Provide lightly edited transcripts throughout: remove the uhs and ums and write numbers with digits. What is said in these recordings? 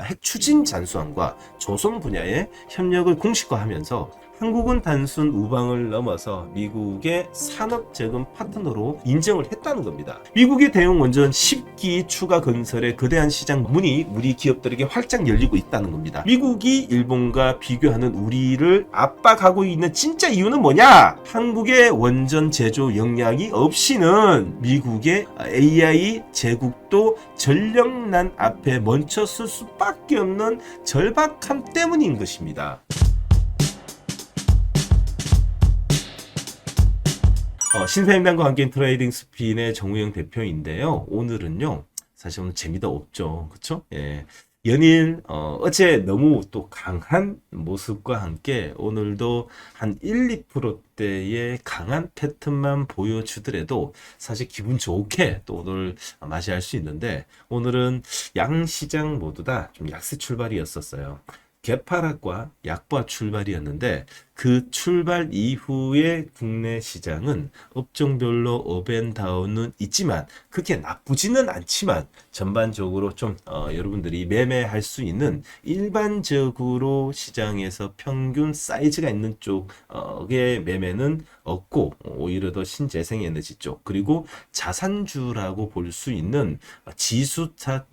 핵 추진 잠수함과 조성 분야의 협력을 공식화하면서 한국은 단순 우방을 넘어서 미국의 산업 재건 파트너로 인정을 했다는 겁니다. 미국의 대형 원전 10기 추가 건설의 거대한 시장 문이 우리 기업들에게 활짝 열리고 있다는 겁니다. 미국이 일본과 비교하는 우리를 압박하고 있는 진짜 이유는 뭐냐? 한국의 원전 제조 역량이 없이는 미국의 AI 제국도 전력난 앞에 멈췄을 수밖에 없는 절박함 때문인 것입니다. 신사임당과 함께 트레이딩 스핀의 정우영 대표인데요. 오늘은요, 사실 오늘 재미도 없죠. 그쵸? 예. 연일, 어제 너무 또 강한 모습과 함께 오늘도 한 1, 2%대의 강한 패턴만 보여주더라도 사실 기분 좋게 또 오늘 맞이할 수 있는데 오늘은 양시장 모두 다 좀 약세 출발이었었어요. 개파락과 약파 출발이었는데 그 출발 이후에 국내 시장은 업종별로 업앤다운은 있지만 그렇게 나쁘지는 않지만 전반적으로 좀 여러분들이 매매할 수 있는 일반적으로 시장에서 평균 사이즈가 있는 쪽의 매매는 없고 오히려 더 신재생에너지 쪽 그리고 자산주라고 볼 수 있는 지수사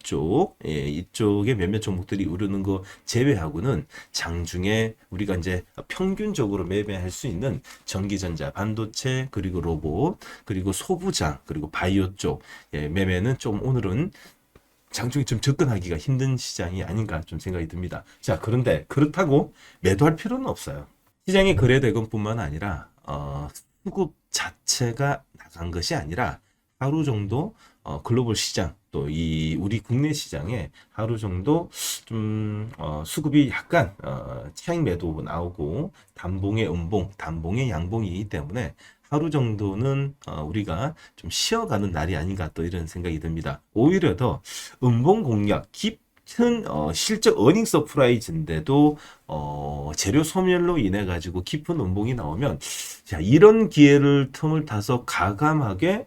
쪽 이쪽의 몇몇 종목들이 오르는 거 제외하고는 장중에 우리가 이제 평균적으로 매매할 수 있는 전기전자, 반도체, 그리고 로봇, 그리고 소부장, 그리고 바이오 쪽 매매는 좀 오늘은 장중에 좀 접근하기가 힘든 시장이 아닌가 좀 생각이 듭니다. 자, 그런데 그렇다고 매도할 필요는 없어요. 시장의 거래 대금뿐만 아니라 수급 자체가 나간 것이 아니라 하루 정도 글로벌 시장 또 이 우리 국내 시장에 하루 정도 좀 수급이 약간 차익 매도 나오고 단봉의 음봉, 단봉의 양봉이기 때문에 하루 정도는 우리가 좀 쉬어가는 날이 아닌가 또 이런 생각이 듭니다. 오히려 더 음봉 공략 깊은 실적 어닝 서프라이즈인데도 재료 소멸로 인해 가지고 깊은 음봉이 나오면 자 이런 기회를 틈을 타서 가감하게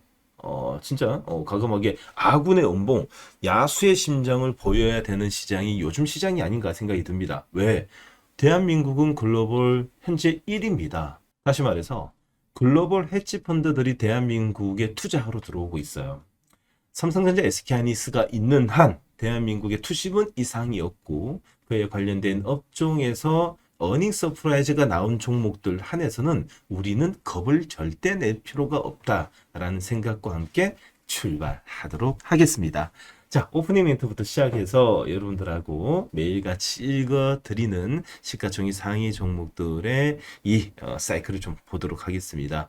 진짜 과감하게 아군의 음봉, 야수의 심장을 보여야 되는 시장이 요즘 시장이 아닌가 생각이 듭니다. 왜? 대한민국은 글로벌 현재 1위입니다. 다시 말해서 글로벌 헤지 펀드들이 대한민국에 투자하러 들어오고 있어요. 삼성전자, SK하이닉스가 있는 한 대한민국의 투심은 이상이었고 그에 관련된 업종에서 어닝 서프라이즈가 나온 종목들 한해서는 우리는 겁을 절대 낼 필요가 없다라는 생각과 함께 출발하도록 하겠습니다. 자, 오프닝 멘트부터 시작해서 여러분들하고 매일같이 읽어드리는 시가총액 상위 종목들의 이 사이클을 좀 보도록 하겠습니다.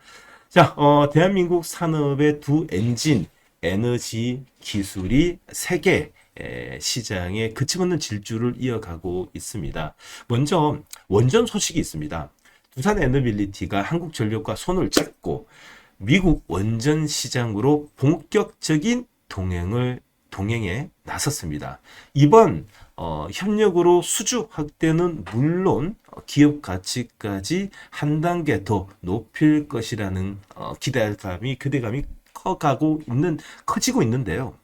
자, 대한민국 산업의 두 엔진, 에너지 기술이 세계 시장에 그침없는 질주를 이어가고 있습니다. 먼저 원전 소식이 있습니다. 두산 에너빌리티가 한국전력과 손을 잡고 미국 원전 시장으로 본격적인 동행에 나섰습니다. 이번 협력으로 수주 확대는 물론 기업 가치까지 한 단계 더 높일 것이라는 기대감이 커지고 있는데요.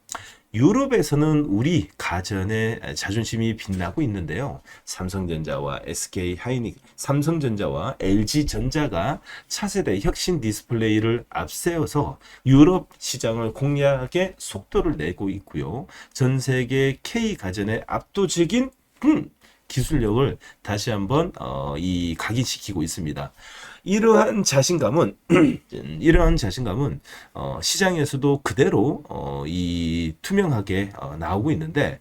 유럽에서는 우리 가전의 자존심이 빛나고 있는데요. 삼성전자와 삼성전자와 LG전자가 차세대 혁신 디스플레이를 앞세워서 유럽 시장을 공략에 속도를 내고 있고요. 전 세계 K가전의 압도적인 기술력을 다시 한번 각인시키고 있습니다. 이러한 자신감은 시장에서도 그대로 투명하게 나오고 있는데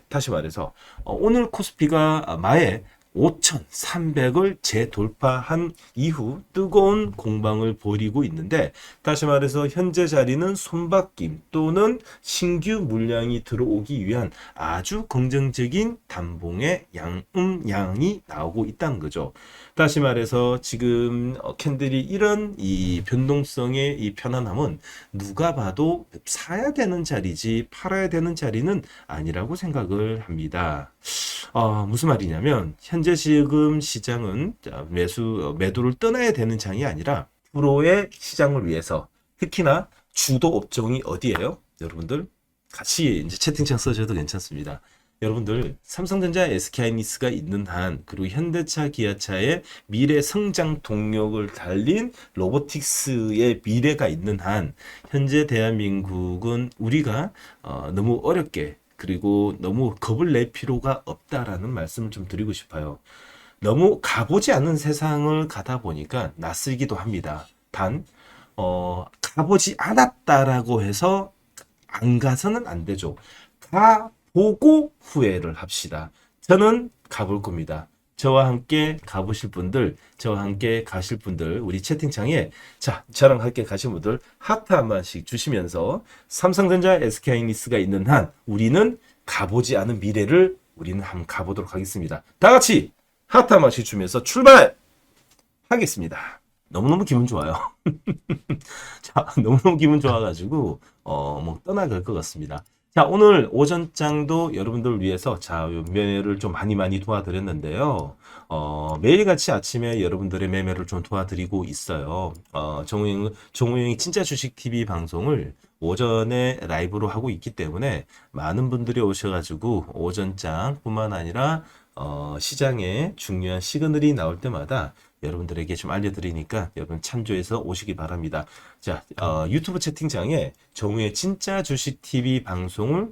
다시 말해서 오늘 코스피가 마에 5,300을 재돌파한 이후 뜨거운 공방을 벌이고 있는데 다시 말해서 현재 자리는 손바뀜 또는 신규 물량이 들어오기 위한 아주 긍정적인 단봉의 양음양이 나오고 있다는 거죠. 다시 말해서 지금 캔들이 이런 이 변동성의 이 편안함은 누가 봐도 사야 되는 자리지 팔아야 되는 자리는 아니라고 생각을 합니다. 무슨 말이냐면 현재 지금 시장은 매도를 떠나야 되는 장이 아니라 프로의 시장을 위해서 특히나 주도 업종이 어디예요? 여러분들 같이 이제 채팅창 써줘도 괜찮습니다. 여러분들 삼성전자 SK하이닉스가 있는 한 그리고 현대차 기아차의 미래 성장 동력을 달린 로보틱스의 미래가 있는 한 현재 대한민국은 우리가 너무 어렵게 그리고 너무 겁을 낼 필요가 없다라는 말씀을 좀 드리고 싶어요. 너무 가보지 않은 세상을 가다 보니까 낯설기도 합니다. 단 가보지 않았다라고 해서 안 가서는 안 되죠. 가보고 후회를 합시다. 저는 가볼 겁니다. 저와 함께 가보실 분들, 저와 함께 가실 분들, 우리 채팅창에 저랑 함께 가신 분들 하트 한 번씩 주시면서 삼성전자 SK하이닉스가 있는 한 우리는 가보지 않은 미래를 우리는 한번 가보도록 하겠습니다. 다 같이 하트 한 번씩 주면서 출발하겠습니다. 너무너무 기분 좋아요. 자, 너무너무 기분 좋아가지고, 뭐, 떠나갈 것 같습니다. 자, 오늘 오전장도 여러분들을 위해서, 요 매매를 좀 많이 도와드렸는데요. 매일같이 아침에 여러분들의 매매를 좀 도와드리고 있어요. 정우영이 진짜 주식TV 방송을 오전에 라이브로 하고 있기 때문에 많은 분들이 오셔가지고, 오전장 뿐만 아니라, 시장에 중요한 시그널이 나올 때마다 여러분들에게 좀 알려드리니까 여러분 참조해서 오시기 바랍니다. 자, 유튜브 채팅창에 정우의 진짜 주식 TV 방송을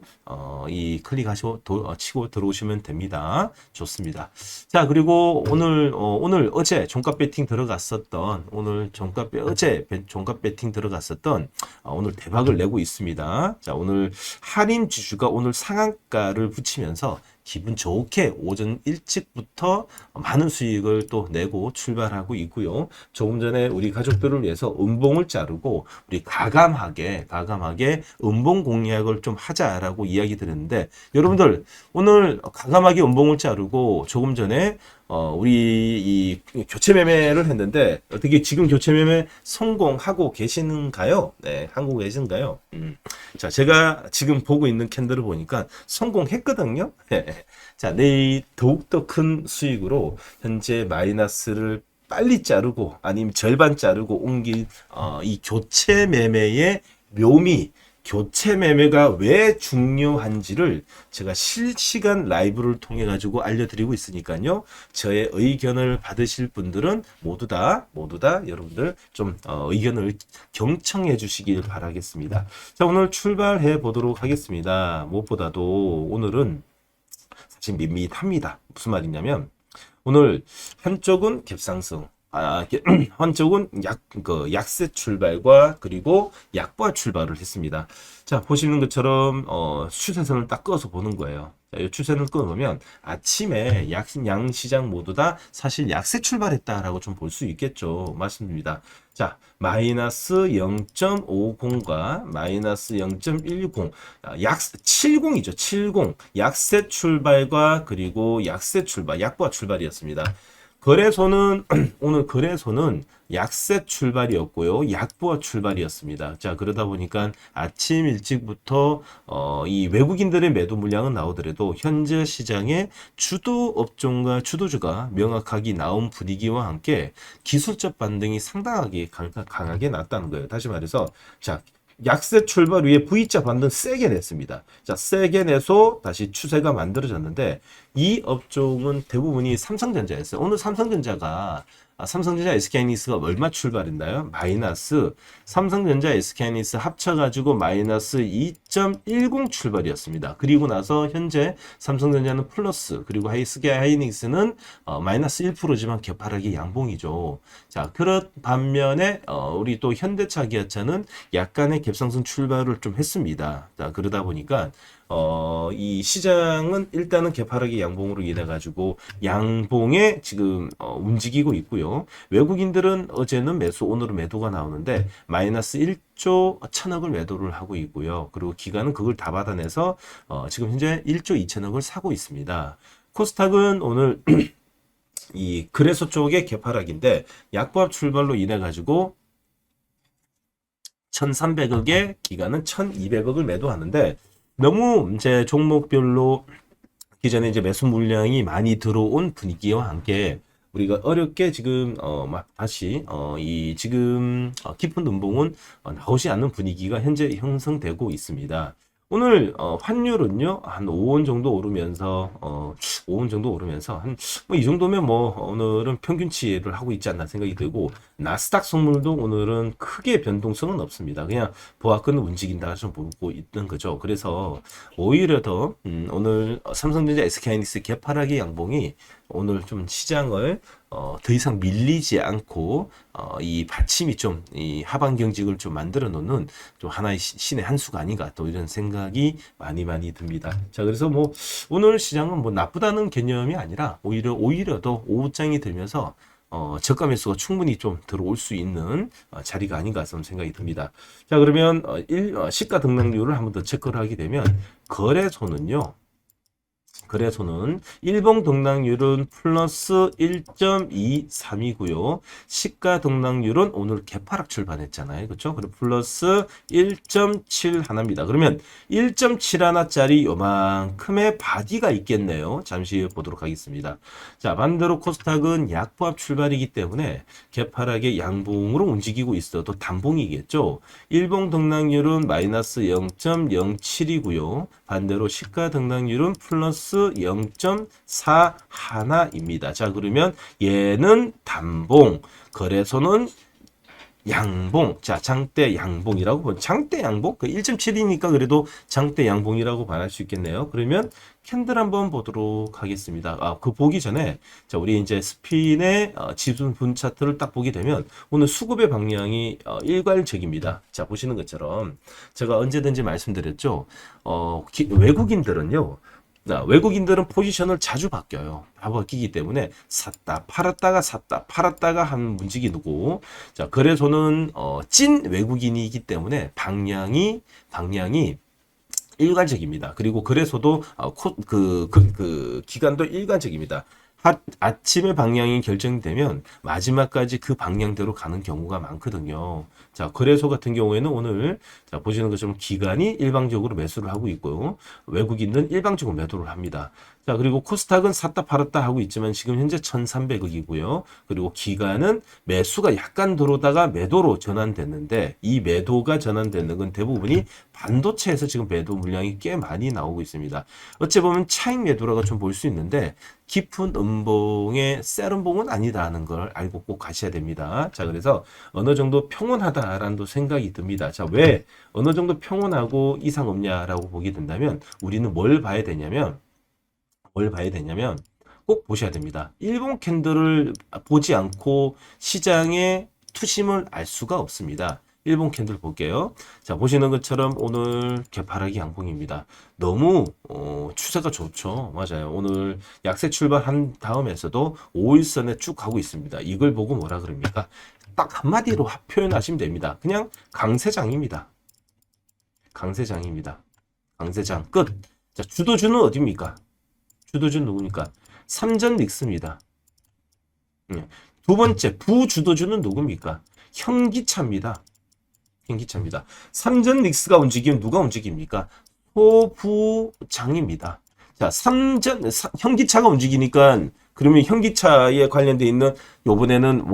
클릭하시고 치고 들어오시면 됩니다. 좋습니다. 자, 그리고 오늘 어제 종가 배팅 들어갔었던 어제 종가 배팅 들어갔었던 오늘 대박을 내고 있습니다. 자, 오늘 할인 지수가 오늘 상한가를 붙이면서 기분 좋게 오전 일찍부터 많은 수익을 또 내고 출발하고 있고요. 조금 전에 우리 가족들을 위해서 음봉을 자르고 우리 가감하게 음봉 공략을 좀 하자라고 이야기 드렸는데 여러분들 오늘 가감하게 음봉을 자르고 조금 전에 우리 이 교체 매매를 했는데 어떻게 지금 교체 매매 성공하고 계시는가요? 네, 하고 계신가요? 자, 제가 지금 보고 있는 캔들을 보니까 성공했거든요. 자, 내일 더욱더 큰 수익으로 현재 마이너스를 빨리 자르고 아니면 절반 자르고 옮길 이 교체 매매의 묘미, 교체 매매가 왜 중요한지를 제가 실시간 라이브를 통해 가지고 알려드리고 있으니까요. 저의 의견을 받으실 분들은 모두 다 여러분들 좀 의견을 경청해 주시길 바라겠습니다. 자, 오늘 출발해 보도록 하겠습니다. 무엇보다도 오늘은 사실 밋밋합니다. 무슨 말이냐면 오늘 한쪽은 갭상승, 한쪽은 약세 출발과 그리고 약보합 출발을 했습니다. 자, 보시는 것처럼 추세선을 딱 그어서 보는 거예요. 자, 이 추세를 그어보면 아침에 양 시장 모두 다 사실 약세 출발했다라고 좀 볼 수 있겠죠. 맞습니다. 자, 마이너스 0.50과 마이너스 0.10, 70이죠. 70. 약세 출발과 그리고 약세 출발, 약보합 출발이었습니다. 거래소는 오늘 거래소는 약세 출발이었고요. 약보합 출발이었습니다. 자, 그러다 보니까 아침 일찍부터 이 외국인들의 매도 물량은 나오더라도 현재 시장의 주도 업종과 주도주가 명확하게 나온 분위기와 함께 기술적 반등이 상당하게 강하게 났다는 거예요. 다시 말해서 자, 약세 출발 위에 V자 반등 세게 냈습니다. 자, 세게 내서 다시 추세가 만들어졌는데 이 업종은 대부분이 삼성전자였어요. 오늘 삼성전자 SK하이닉스가 얼마 출발했나요? 마이너스 삼성전자 SK하이닉스 합쳐가지고 마이너스 2.10 출발이었습니다. 그리고 나서 현재 삼성전자는 플러스 그리고 SK하이닉스는 마이너스 1%지만 개파락이 양봉이죠. 자, 그런 반면에 우리 또 현대차 기아차는 약간의 갭상승 출발을 좀 했습니다. 자, 그러다 보니까 이 시장은 일단은 개파락의 양봉으로 인해 가지고 양봉에 지금 움직이고 있고요. 외국인들은 어제는 매수, 오늘은 매도가 나오는데 마이너스 1조 1000억을 매도를 하고 있고요. 그리고 기관은 그걸 다 받아내서 지금 현재 1조 2000억을 사고 있습니다. 코스닥은 오늘 이 거래소 쪽의 개파락인데 약보합 출발로 인해 가지고 1300억에 기관은 1200억을 매도하는데 너무 이제 종목별로 기존에 이제 매수 물량이 많이 들어온 분위기와 함께 우리가 어렵게 지금 다시 이 지금 깊은 음봉은 나오지 않는 분위기가 현재 형성되고 있습니다. 오늘 환율은요 한 5원 정도 오르면서 5원 정도 오르면서 한 뭐 이 정도면 뭐 오늘은 평균치를 하고 있지 않나 생각이 들고 나스닥 선물도 오늘은 크게 변동성은 없습니다. 그냥 보합권은 움직인다 좀 보고 있는 거죠. 그래서 오히려 더 오늘 삼성전자 SK하이닉스 개파락의 양봉이 오늘 좀 시장을 더 이상 밀리지 않고 이 받침이 좀 이 하방 경직을 좀 만들어 놓는 좀 하나의 신의 한 수가 아닌가 또 이런 생각이 많이 듭니다. 자, 그래서 뭐 오늘 시장은 뭐 나쁘다는 개념이 아니라 오히려 더 오후장이 들면서 저가 매수가 충분히 좀 들어올 수 있는 자리가 아닌가 좀 생각이 듭니다. 자, 그러면 시가 등락률을 한번 더 체크를 하게 되면 거래소는 일봉 등락률은 플러스 1.23이고요. 시가 등락률은 오늘 개파락 출발했잖아요. 그렇죠? 그리고 플러스 1.7 하나입니다. 그러면 1.7 하나짜리 요만큼의 바디가 있겠네요. 잠시 보도록 하겠습니다. 자, 반대로 코스닥은 약보합 출발이기 때문에 개파락의 양봉으로 움직이고 있어도 단봉이겠죠. 일봉 등락률은 마이너스 0.07이고요. 반대로 시가 등락률은 플러스 0.4 하나입니다. 자, 그러면 얘는 단봉, 거래소는 양봉. 자, 장대 양봉이라고 장대 양봉? 그 1.7이니까 그래도 장대 양봉이라고 말할 수 있겠네요. 그러면 캔들 한번 보도록 하겠습니다. 그 보기 전에 자, 우리 이제 스핀의 지수 분 차트를 딱 보게 되면 오늘 수급의 방향이 일괄적입니다. 자, 보시는 것처럼 제가 언제든지 말씀드렸죠. 외국인들은 포지션을 자주 바뀌기 때문에 팔았다가 한 움직이고, 자, 거래소는 찐 외국인이기 때문에 방향이 일관적입니다. 그리고 거래소도 기간도 일관적입니다. 아침에 방향이 결정되면 마지막까지 그 방향대로 가는 경우가 많거든요. 자, 거래소 같은 경우에는 오늘 자, 보시는 것처럼 기관이 일방적으로 매수를 하고 있고요. 외국인은 일방적으로 매도를 합니다. 자, 그리고 코스닥은 샀다 팔았다 하고 있지만 지금 현재 1,300억이고요. 그리고 기관은 매수가 약간 들어오다가 매도로 전환됐는데 이 매도가 전환되는 건 대부분이 반도체에서 지금 매도 물량이 꽤 많이 나오고 있습니다. 어찌 보면 차익 매도라고 좀 볼 수 있는데 깊은 음봉의 셀 음봉은 아니다는 걸 알고 꼭 가셔야 됩니다. 자, 그래서 어느 정도 평온하다라는 생각이 듭니다. 자, 왜 어느 정도 평온하고 이상 없냐라고 보게 된다면 우리는 뭘 봐야 되냐면 꼭 보셔야 됩니다. 일본 캔들을 보지 않고 시장의 투심을 알 수가 없습니다. 일본 캔들 볼게요. 자, 보시는 것처럼 오늘 개파락이 양봉입니다. 너무 추세가 좋죠. 맞아요. 오늘 약세 출발한 다음에서도 5일선에 쭉 가고 있습니다. 이걸 보고 뭐라 그럽니까? 딱 한마디로 표현하시면 됩니다. 그냥 강세장입니다. 강세장 끝. 자, 주도주는 어디입니까? 주도주는 누굽니까? 삼전 닉스입니다. 두 번째 부주도주는 누굽니까? 현기차입니다. 삼전 닉스가 움직이면 누가 움직입니까? 소부장입니다. 자, 현기차가 움직이니까 그러면 현기차에 관련돼 있는 요번에는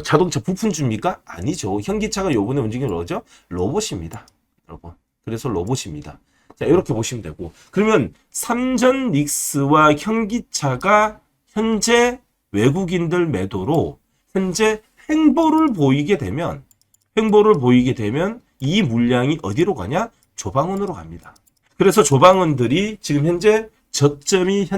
자동차 부품주입니까? 아니죠. 현기차가 요번에 움직이는 뭐죠? 로봇입니다. 여러분. 그래서 로봇입니다. 자, 이렇게 보시면 되고. 그러면 삼전 닉스와 현기차가 현재 외국인들 매도로 현재 횡보를 보이게 되면 이 물량이 어디로 가냐? 조방원으로 갑니다. 그래서 조방원들이 지금 현재 저점이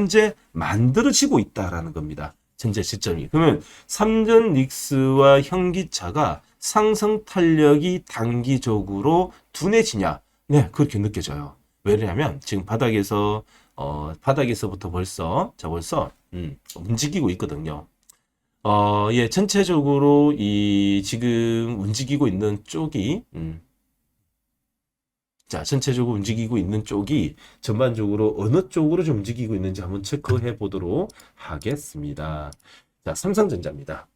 만들어지고 있다라는 겁니다. 현재 시점이. 그러면 삼전 닉스와 현기차가 상승 탄력이 단기적으로 둔해지냐? 네, 그렇게 느껴져요. 왜냐하면 지금 바닥에서부터 벌써 움직이고 있거든요. 전체적으로 지금 움직이고 있는 쪽이 전체적으로 움직이고 있는 쪽이 전반적으로 어느 쪽으로 좀 움직이고 있는지 한번 체크해 보도록 하겠습니다. 자, 삼성전자입니다.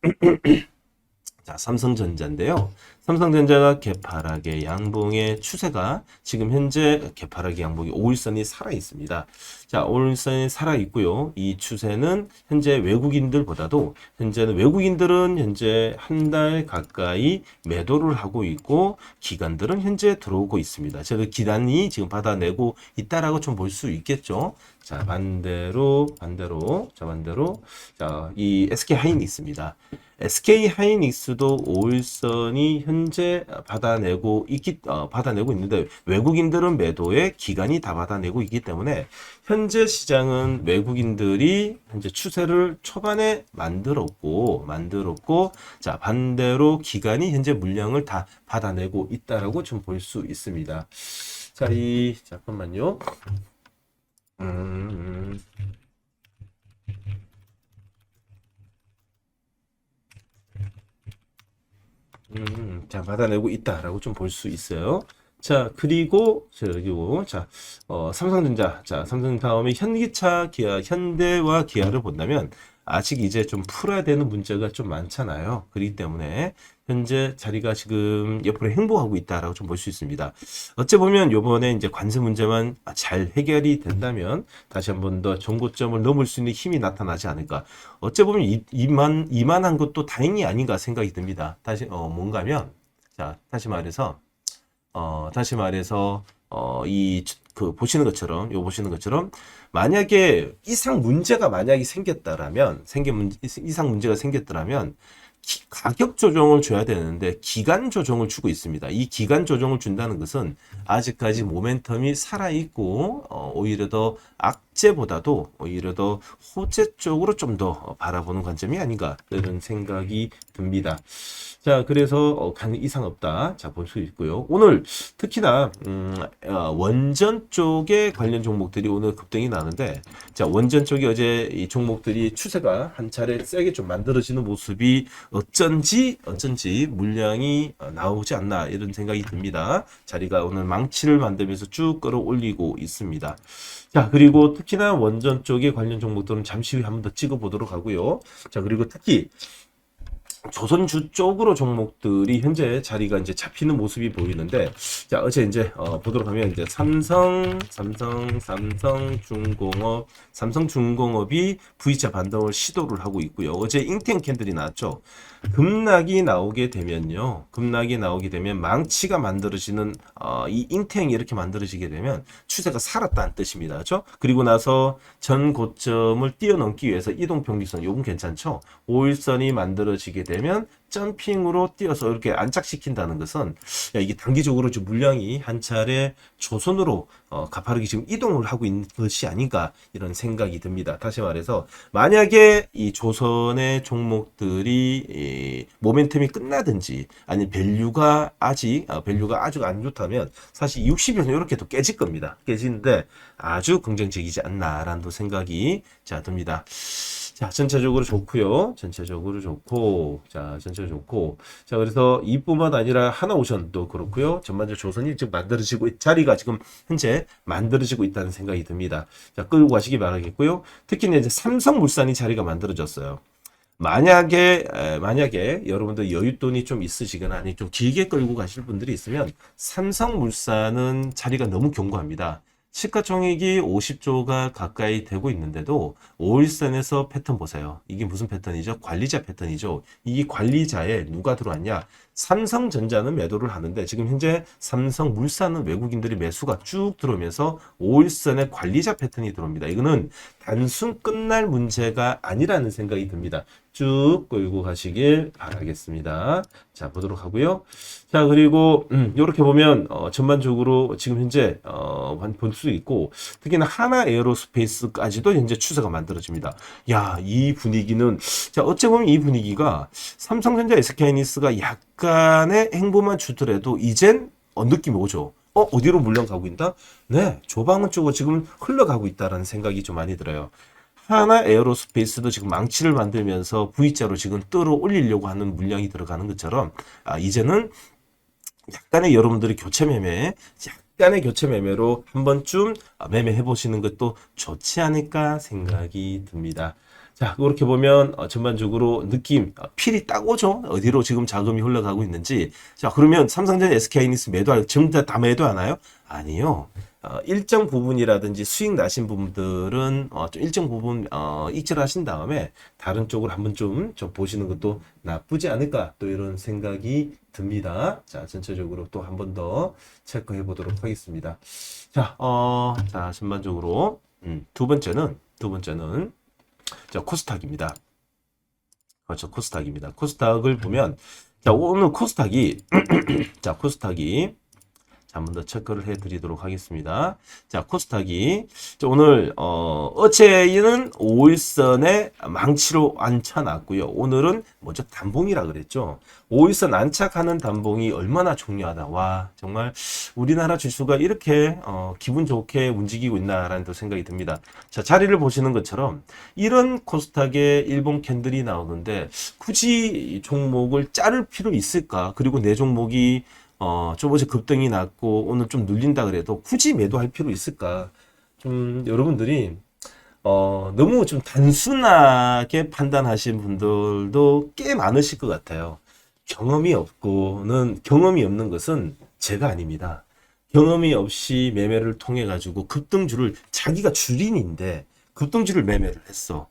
자, 삼성전자인데요. 삼성전자가 개파락의 양봉의 추세가 지금 현재 개파락의 양봉이 5일선이 살아 있습니다. 자, 5일선이 살아 있고요. 이 추세는 현재 외국인들보다도 현재는 외국인들은 현재 한 달 가까이 매도를 하고 있고 기관들은 현재 들어오고 있습니다. 제가 기관이 지금 받아내고 있다라고 좀 볼 수 있겠죠. 자, 반대로, 자, 이 SK 하이닉스입니다. SK 하이닉스도 5일선이 현재 받아내고 있는데 외국인들은 매도에 기관이 다 받아내고 있기 때문에 현재 시장은 외국인들이 현재 추세를 초반에 만들었고 자, 반대로 기관이 현재 물량을 다 받아내고 있다라고 좀 볼 수 있습니다. 자, 잠깐만요. 자, 받아내고 있다라고 좀 볼 수 있어요. 자, 그리고, 삼성전자. 자, 삼성 다음에 현기차, 기아, 현대와 기아를 본다면, 아직 이제 좀 풀어야 되는 문제가 좀 많잖아요. 그렇기 때문에, 현재 자리가 지금 옆으로 행보하고 있다라고 좀 볼 수 있습니다. 어째 보면 요번에 이제 관세 문제만 잘 해결이 된다면, 다시 한 번 더 정고점을 넘을 수 있는 힘이 나타나지 않을까. 어째 보면 이만한 것도 다행이 아닌가 생각이 듭니다. 뭔가면, 자, 다시 말해서, 보시는 것처럼, 만약에 이상 문제가 생겼더라면, 가격 조정을 줘야 되는데, 기간 조정을 주고 있습니다. 이 기간 조정을 준다는 것은, 아직까지 모멘텀이 살아있고, 오히려 더 호재 쪽으로 좀 더 바라보는 관점이 아닌가, 이런 생각이 듭니다. 자, 그래서 가능 이상 없다. 자, 볼 수 있고요. 오늘 특히나 원전 쪽에 관련 종목들이 오늘 급등이 나는데, 자, 원전 쪽이 어제 이 종목들이 추세가 한 차례 세게 좀 만들어지는 모습이 어쩐지 물량이 나오지 않나 이런 생각이 듭니다. 자리가 오늘 망치를 만들면서 쭉 끌어올리고 있습니다. 자, 그리고 특히나 원전 쪽에 관련 종목들은 잠시 후에 한번 더 찍어보도록 하고요. 자, 그리고 특히 조선주 쪽으로 종목들이 현재 자리가 이제 잡히는 모습이 보이는데, 자, 어제 이제 보도록 하면 이제 삼성중공업이 V자 반등을 시도를 하고 있고요. 어제 잉텐 캔들이 나왔죠. 급락이 나오게 되면 망치가 만들어지는 이 잉탱이 이렇게 만들어지게 되면 추세가 살았다는 뜻입니다. 그렇죠? 그리고 나서 전 고점을 뛰어넘기 위해서 이동평균선 요건 괜찮죠? 5일선이 만들어지게 되면 점핑으로 뛰어서 이렇게 안착시킨다는 것은, 야, 이게 단기적으로 좀 물량이 한 차례 조선으로 가파르게 지금 이동을 하고 있는 것이 아닌가 이런 생각이 듭니다. 다시 말해서 만약에 이 조선의 종목들이 모멘텀이 끝나든지 아니면 밸류가 아주 안 좋다면 사실 60일 이렇게 또 깨질 겁니다. 깨지는데 아주 긍정적이지 않나라는 생각이 듭니다. 자, 전체적으로 좋고요. 자, 그래서 이뿐만 아니라 하나오션도 그렇고요. 전반적으로 조선이 지금 자리가 지금 현재 만들어지고 있다는 생각이 듭니다. 자, 끌고 가시기 바라겠고요. 특히 이제 삼성물산이 자리가 만들어졌어요. 만약에 여러분들 여윳돈이 좀 있으시거나 아니 좀 길게 끌고 가실 분들이 있으면 삼성물산은 자리가 너무 견고합니다. 시가총액이 50조가 가까이 되고 있는데도 5일선에서 패턴 보세요. 이게 무슨 패턴이죠? 관리자 패턴이죠. 이 관리자에 누가 들어왔냐? 삼성전자는 매도를 하는데 지금 현재 삼성물산은 외국인들이 매수가 쭉 들어오면서 5일선에 관리자 패턴이 들어옵니다. 이거는 단순 끝날 문제가 아니라는 생각이 듭니다. 쭉 끌고 가시길 바라겠습니다. 자, 보도록 하고요. 자, 그리고 이렇게 보면 전반적으로 지금 현재 볼 수 있고, 특히나 하나 에어로스페이스까지도 현재 추세가 만들어집니다. 야, 이 분위기는, 자, 어째 보면 이 분위기가 삼성전자, SK하이닉스가 약간의 행보만 주더라도 이젠 느낌이 오죠. 어디로 물량 가고 있다? 네, 조방은 쪽으로 지금 흘러가고 있다라는 생각이 좀 많이 들어요. 하나 에어로스페이스도 지금 망치를 만들면서 V자로 지금 끌어 올리려고 하는 물량이 들어가는 것처럼, 이제는 약간의 여러분들이 교체 매매에 약간의 교체 매매로 한 번쯤 매매해 보시는 것도 좋지 않을까 생각이 듭니다. 자, 그렇게 보면 전반적으로 느낌, 필이 딱 오죠? 어디로 지금 자금이 흘러가고 있는지. 자, 그러면 삼성전, SK하이닉스 매도할, 전부 다 매도하나요? 아니요. 일정 부분이라든지 수익 나신 분들은 좀 일정 부분 익절하신 다음에 다른 쪽으로 한번 좀 보시는 것도 나쁘지 않을까, 또 이런 생각이 듭니다. 자, 전체적으로 또 한 번 더 체크해 보도록 하겠습니다. 자, 자, 전반적으로 두 번째는 자, 코스닥입니다. 그렇죠, 코스닥입니다. 코스닥을 보면, 자, 오늘 코스닥이 자, 코스닥이 자, 한 번 더 체크를 해 드리도록 하겠습니다. 자, 코스닥이 오늘 어제는 5일선에 망치로 앉혀놨고요. 오늘은 먼저 단봉이라 그랬죠. 5일선 안착하는 단봉이 얼마나 중요하다. 와, 정말 우리나라 지수가 이렇게 기분 좋게 움직이고 있나라는 또 생각이 듭니다. 자, 자리를 보시는 것처럼 이런 코스닥에 일본 캔들이 나오는데 굳이 종목을 자를 필요 있을까? 그리고 내 종목이 저번에 급등이 났고 오늘 좀 눌린다 그래도 굳이 매도할 필요 있을까? 좀 여러분들이 너무 좀 단순하게 판단하신 분들도 꽤 많으실 것 같아요. 경험이 없는 것은 제가 아닙니다. 경험이 없이 매매를 통해 가지고 급등주를, 자기가 주린인데 급등주를 매매를 했어.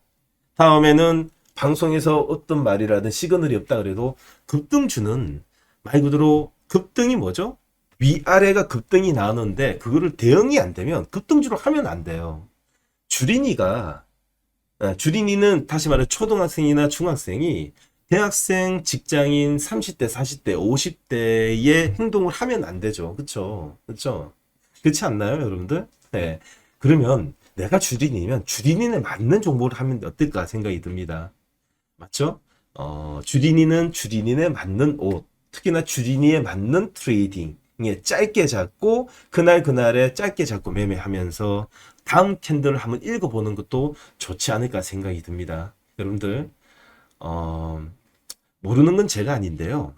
다음에는 방송에서 어떤 말이라든 시그널이 없다 그래도 급등주는 말 그대로 급등이 뭐죠? 위아래가 급등이 나오는데 그거를 대응이 안 되면 급등주로 하면 안 돼요. 주린이는 다시 말해 초등학생이나 중학생이 대학생, 직장인 30대, 40대, 50대의 행동을 하면 안 되죠. 그쵸? 그렇지 않나요, 여러분들? 네. 그러면 내가 주린이면 주린이에 맞는 정보를 하면 어떨까 생각이 듭니다. 맞죠? 주린이는 주린이에 맞는 옷, 특히나 주린이에 맞는 트레이딩에 짧게 잡고 그날에 짧게 잡고 매매하면서 다음 캔들을 한번 읽어보는 것도 좋지 않을까 생각이 듭니다. 여러분들 모르는 건 제가 아닌데요.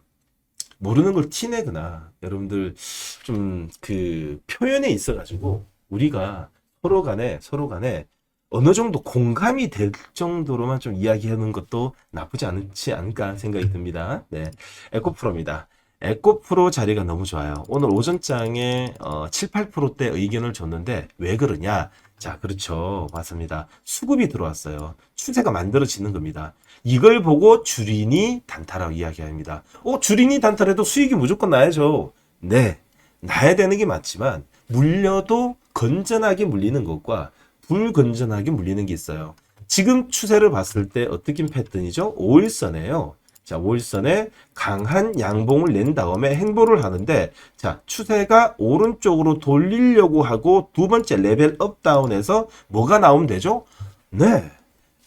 모르는 걸 티내거나 여러분들 좀 그 표현에 있어가지고 우리가 서로 간에 어느 정도 공감이 될 정도로만 좀 이야기하는 것도 나쁘지 않지 않을까 생각이 듭니다. 네, 에코프로입니다. 에코프로 자리가 너무 좋아요. 오늘 오전장에 7, 8%대 의견을 줬는데 왜 그러냐? 자, 그렇죠. 맞습니다. 수급이 들어왔어요. 추세가 만들어지는 겁니다. 이걸 보고 주린이 단타라고 이야기합니다. 주린이 단타라도 수익이 무조건 나야죠. 네, 나야 되는 게 맞지만 물려도 건전하게 물리는 것과 불건전하게 물리는 게 있어요. 지금 추세를 봤을 때 어떻게 패턴이죠? 5일선에요. 자, 5일선에 강한 양봉을 낸 다음에 행보를 하는데, 자, 추세가 오른쪽으로 돌리려고 하고 두 번째 레벨 업다운에서 뭐가 나오면 되죠? 네,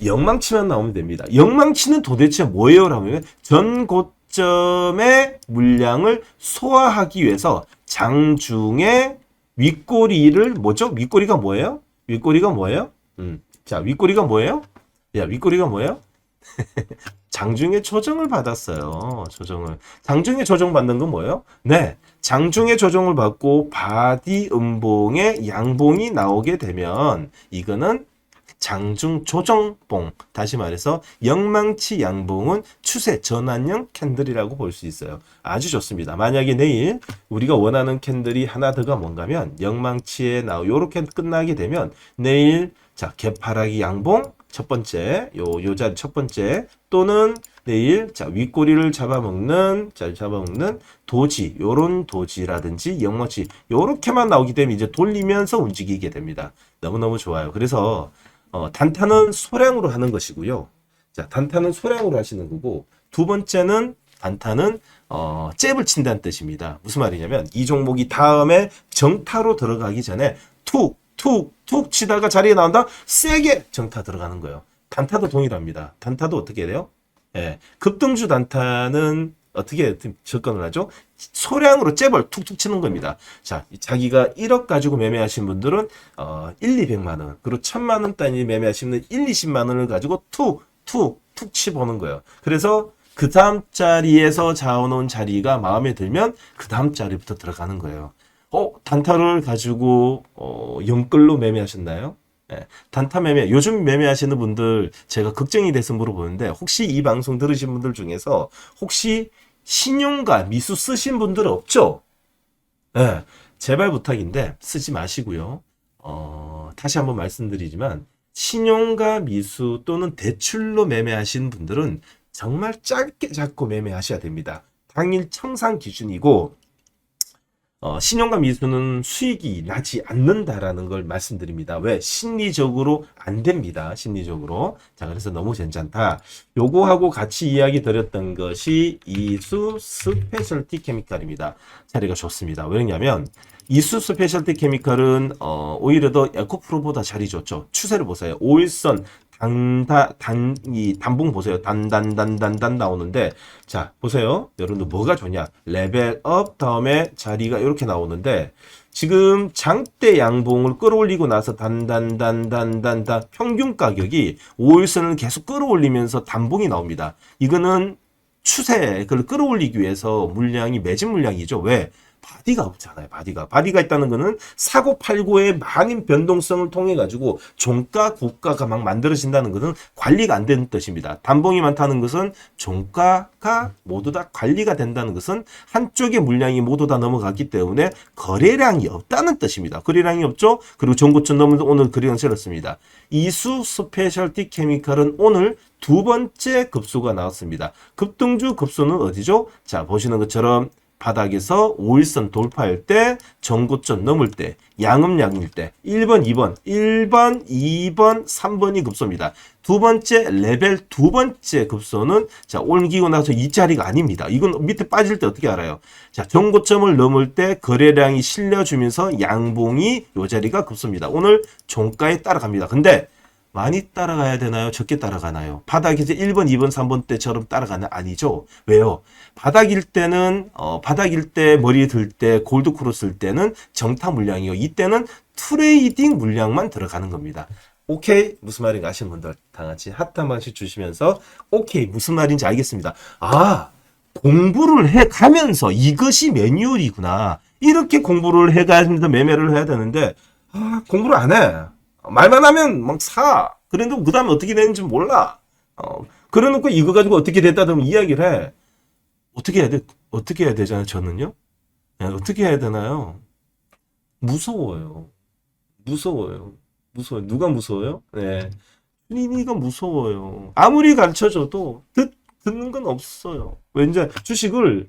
영망치만 나오면 됩니다. 영망치는 도대체 뭐예요? 라면 전 고점의 물량을 소화하기 위해서 장중에 윗꼬리를 뭐죠? 윗꼬리가 뭐예요? 자, 윗꼬리가 뭐예요? 야, 윗꼬리가 뭐예요? 장중에 조정을 받았어요. 장중에 조정 받는 건 뭐예요? 네, 장중에 조정을 받고 바디 음봉에 양봉이 나오게 되면 이거는 장중 조정봉, 다시 말해서 영망치 양봉은 추세 전환형 캔들이라고 볼 수 있어요. 아주 좋습니다. 만약에 내일 우리가 원하는 캔들이 하나 더가 뭔가면 영망치에 요렇게 끝나게 되면 내일 자, 개파라기 양봉 첫 번째, 요 자리 첫 번째, 또는 내일 자, 윗꼬리를 잡아먹는 도지, 요런 도지라든지 영망치 요렇게만 나오기 때문에 이제 돌리면서 움직이게 됩니다. 너무너무 좋아요. 그래서 단타는 소량으로 하는 것이고요. 자, 단타는 소량으로 하시는 거고, 두 번째는 단타는 잽을 친다는 뜻입니다. 무슨 말이냐면 이 종목이 다음에 정타로 들어가기 전에 툭 치다가 자리에 나온다, 세게 정타 들어가는 거예요. 단타도 동일합니다. 단타도 어떻게 돼요? 예, 급등주 단타는 어떻게 접근을 하죠? 소량으로 잽을 툭툭 치는 겁니다. 자, 자기가 1억 가지고 매매하신 분들은 200만 원, 그리고 1000만 원 단위 매매하시는 분은 20만 원을 가지고 툭 치보는 거예요. 그래서 그 다음 자리에서 자원온 자리가 마음에 들면 그 다음 자리부터 들어가는 거예요. 단타를 가지고 영끌로 매매하셨나요? 예, 단타 매매, 요즘 매매하시는 분들 제가 걱정이 돼서 물어보는데 혹시 이 방송 들으신 분들 중에서 혹시 신용과 미수 쓰신 분들 없죠? 예, 제발 부탁인데 쓰지 마시고요. 다시 한번 말씀드리지만 신용과 미수 또는 대출로 매매하시는 분들은 정말 짧게 잡고 매매하셔야 됩니다. 당일 청산 기준이고 신용과 미수는 수익이 나지 않는다라는 걸 말씀드립니다. 왜? 심리적으로 안 됩니다. 심리적으로. 자, 그래서 너무 괜찮다. 요거하고 같이 이야기 드렸던 것이 이수 스페셜티 케미칼입니다. 자리가 좋습니다. 왜냐면 이수 스페셜티 케미칼은 오히려 더 에코프로보다 자리 좋죠. 추세를 보세요. 5일선 이 단봉 보세요. 단단 나오는데, 자, 보세요. 여러분들 뭐가 좋냐? 레벨업 다음에 자리가 이렇게 나오는데, 지금 장대 양봉을 끌어올리고 나서 단단 평균 가격이 5일선을 계속 끌어올리면서 단봉이 나옵니다. 이거는 추세를 끌어올리기 위해서 물량이 매집 물량이죠. 왜? 바디가 없잖아요. 바디가 있다는 거는 사고팔고의 많은 변동성을 통해 가지고 종가 고가가 막 만들어진다는 것은 관리가 안 되는 뜻입니다. 단봉이 많다는 것은 종가가 모두 다 관리가 된다는 것은 한쪽의 물량이 모두 다 넘어갔기 때문에 거래량이 없다는 뜻입니다. 거래량이 없죠. 그리고 전고점 넘으면서 오늘 거래량 세렸습니다. 이수 스페셜티 케미칼은 오늘 두 번째 급소가 나왔습니다. 급등주 급소는 어디죠? 자, 보시는 것처럼 바닥에서 5일선 돌파할 때, 전고점 넘을 때, 양음양일 때, 1번, 2번, 3번이 급소입니다. 두 번째, 레벨 두 번째 급소는, 자, 옮기고 나서 이 자리가 아닙니다. 이건 밑에 빠질 때 어떻게 알아요? 자, 전고점을 넘을 때 거래량이 실려주면서 양봉이 요 자리가 급소입니다. 오늘 종가에 따라갑니다. 근데, 많이 따라가야 되나요? 적게 따라가나요? 바닥에서 1번, 2번, 3번 때처럼 따라가는 아니죠. 왜요? 바닥일 때는 바닥일 때 머리 들 때 골드 크로스일 때는 정타 물량이요. 이때는 트레이딩 물량만 들어가는 겁니다. 오케이? 무슨 말인가 아시는 분들 다 같이 하트 한 번씩 주시면서 오케이 무슨 말인지 알겠습니다. 아, 공부를 해가면서 이것이 매뉴얼이구나. 이렇게 공부를 해가면서 매매를 해야 되는데 공부를 안 해. 말만 하면 막 사. 그래도 그 다음에 어떻게 되는지 몰라. 그래놓고 이거 가지고 어떻게 됐다든 이야기를 해. 어떻게 해야 되잖아요, 저는요? 네, 어떻게 해야 되나요? 무서워요. 무서워요. 누가 무서워요? 네. 주님이가 무서워요. 아무리 가르쳐줘도 듣는 건 없어요. 왠지 주식을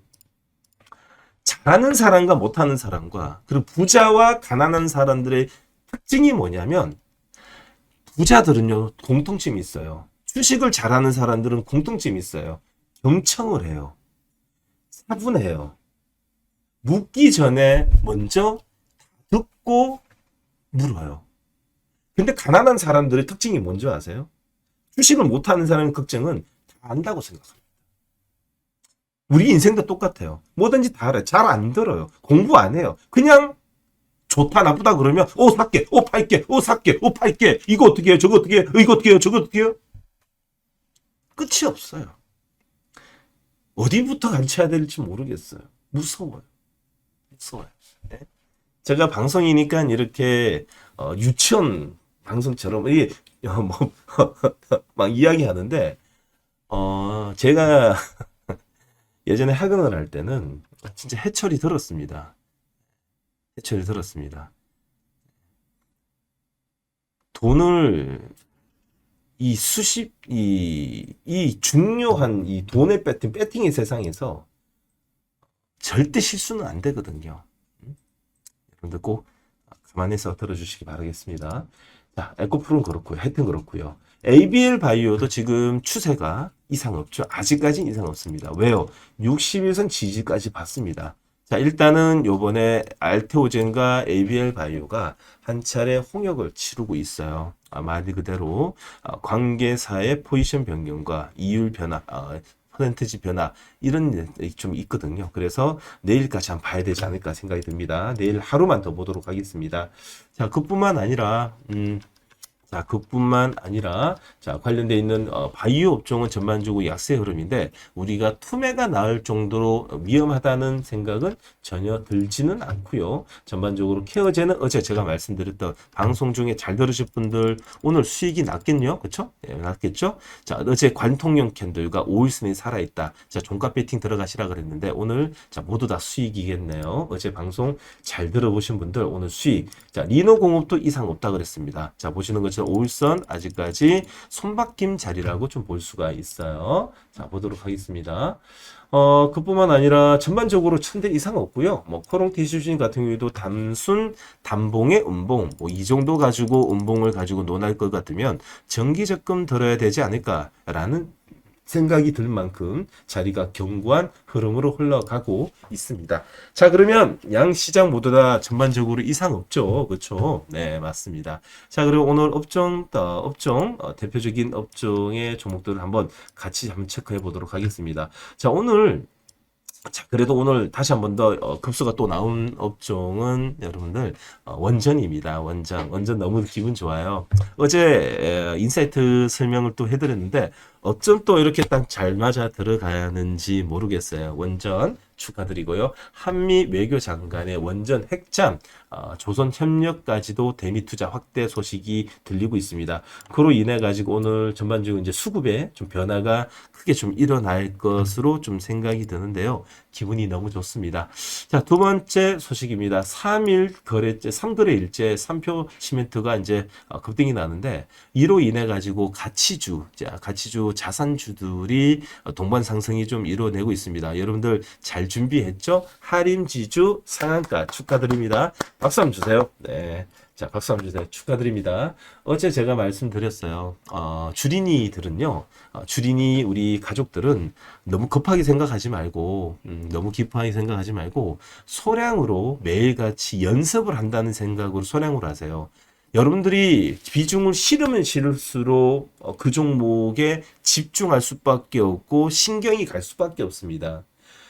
잘하는 사람과 못하는 사람과 그리고 부자와 가난한 사람들의 특징이 뭐냐면 부자들은요, 공통점이 있어요. 주식을 잘하는 사람들은 공통점이 있어요. 경청을 해요. 차분해요. 묻기 전에 먼저 듣고 물어요. 근데 가난한 사람들의 특징이 뭔지 아세요? 주식을 못하는 사람의 걱정은 다 안다고 생각합니다. 우리 인생도 똑같아요. 뭐든지 다 알아요. 잘 안 들어요. 공부 안 해요. 그냥 좋다 나쁘다 그러면 살게 팔게 살게 팔게 이거 어떻게 해요 저거 어떻게 해요 이거 어떻게 해요 저거 어떻게 해요 끝이 없어요. 어디부터 가르쳐야 될지 모르겠어요. 무서워요. 네? 제가 방송이니까 이렇게 유치원 방송처럼 막 이야기하는데 제가 예전에 학원을 할 때는 진짜 해철이 들었습니다. 돈을 이 중요한 이 돈의 배팅의 세상에서 절대 실수는 안 되거든요. 여러분들 꼭 감안해서 들어주시기 바라겠습니다. 자, 에코프로는 그렇고요. 하여튼 그렇고요. ABL 바이오도 지금 추세가 이상 없죠. 아직까지는 이상 없습니다. 왜요? 60일선 지지까지 봤습니다. 자, 일단은 요번에 알테오젠과 ABL 바이오가 한 차례 홍역을 치르고 있어요. 말 그대로 관계사의 포지션 변경과 이율 변화, 퍼센티지 변화 이런 좀 있거든요. 그래서 내일까지 한번 봐야 되지 않을까 생각이 듭니다. 내일 하루만 더 보도록 하겠습니다. 자, 그뿐만 아니라 자, 그뿐만 아니라 자, 관련돼 있는 바이오 업종은 전반적으로 약세 흐름인데 우리가 투매가 나을 정도로 위험하다는 생각은 전혀 들지는 않고요. 전반적으로 케어제는 어제 제가 말씀드렸던 방송 중에 잘 들으실 분들 오늘 수익이 났겠요, 그렇죠? 예, 났겠죠? 자, 어제 관통용 캔들과 5일선이 살아있다. 자, 종가 배팅 들어가시라 그랬는데 오늘 자 모두 다 수익이겠네요. 어제 방송 잘 들어보신 분들 오늘 수익. 자, 리노공업도 이상 없다 그랬습니다. 자, 보시는 것처럼 5일선 아직까지 손바뀜 자리라고 좀 볼 수가 있어요. 자, 보도록 하겠습니다. 그뿐만 아니라 전반적으로 1000대 이상 없고요. 뭐 코롱 티슈진 같은 경우에도 단순 단봉의 음봉, 뭐 이 정도 가지고 음봉을 가지고 논할 것 같으면 정기 적금 들어야 되지 않을까라는 생각이 들 만큼 자리가 견고한 흐름으로 흘러가고 있습니다. 자, 그러면 양 시장 모두 다 전반적으로 이상 없죠. 그렇죠? 네, 맞습니다. 자, 그리고 오늘 대표적인 업종의 종목들을 같이 한번 체크해 보도록 하겠습니다. 자, 자, 그래도 오늘 다시 한 번 더 급수가 또 나온 업종은 여러분들 원전입니다. 원전 너무 기분 좋아요. 어제 인사이트 설명을 또 해드렸는데 어쩜 또 이렇게 딱 잘 맞아 들어가는지 모르겠어요. 원전 축하드리고요. 한미 외교장관의 원전 핵잠 조선협력까지도 대미 투자 확대 소식이 들리고 있습니다. 그로 인해 가지고 오늘 전반적으로 이제 수급에 좀 변화가 크게 좀 일어날 것으로 좀 생각이 드는데요. 기분이 너무 좋습니다. 자, 두 번째 소식입니다. 3일 거래째, 3거래일째 3표 시멘트가 이제 급등이 나는데 이로 인해 가지고 가치주 자산주들이 동반 상승이 좀 이루어내고 있습니다. 여러분들 잘 준비했죠? 하림지주 상한가 축하드립니다. 박수 한번 주세요. 네. 자, 박수 한번 주세요. 축하드립니다. 어제 제가 말씀드렸어요. 주린이 우리 가족들은 너무 급하게 생각하지 말고, 너무 깊하게 생각하지 말고, 소량으로 매일같이 연습을 한다는 생각으로 소량으로 하세요. 여러분들이 비중을 실으면 실을수록 그 종목에 집중할 수밖에 없고, 신경이 갈 수밖에 없습니다.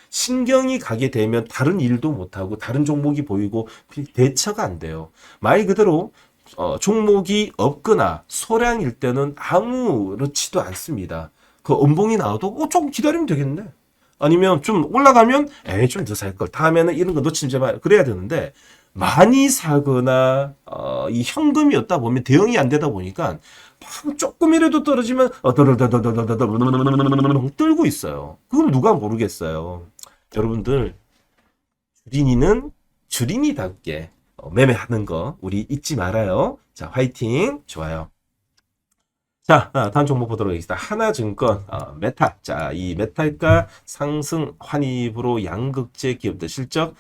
신경이 가게 되면 다른 일도 못하고 다른 종목이 보이고 대처가 안 돼요. 말 그대로 종목이 없거나 소량일 때는 아무렇지도 않습니다. 그 음봉이 나와도 조금 기다리면 되겠네. 아니면 좀 올라가면 좀 더 살 걸. 다음에는 이런 거 놓치지 마. 그래야 되는데 많이 사거나 이 현금이 없다 보면 대응이 안 되다 보니까 조금이라도 떨어지면 떨고 있어요. 그럼 누가 모르겠어요. 여러분들 주린이는 주린이답게 매매하는 거 우리 잊지 말아요. 자, 화이팅. 좋아요. 자, 다음 종목 보도록 하겠습니다. 하나증권, 메탈. 자, 이 메탈가 상승 환입으로 양극재 기업들 실적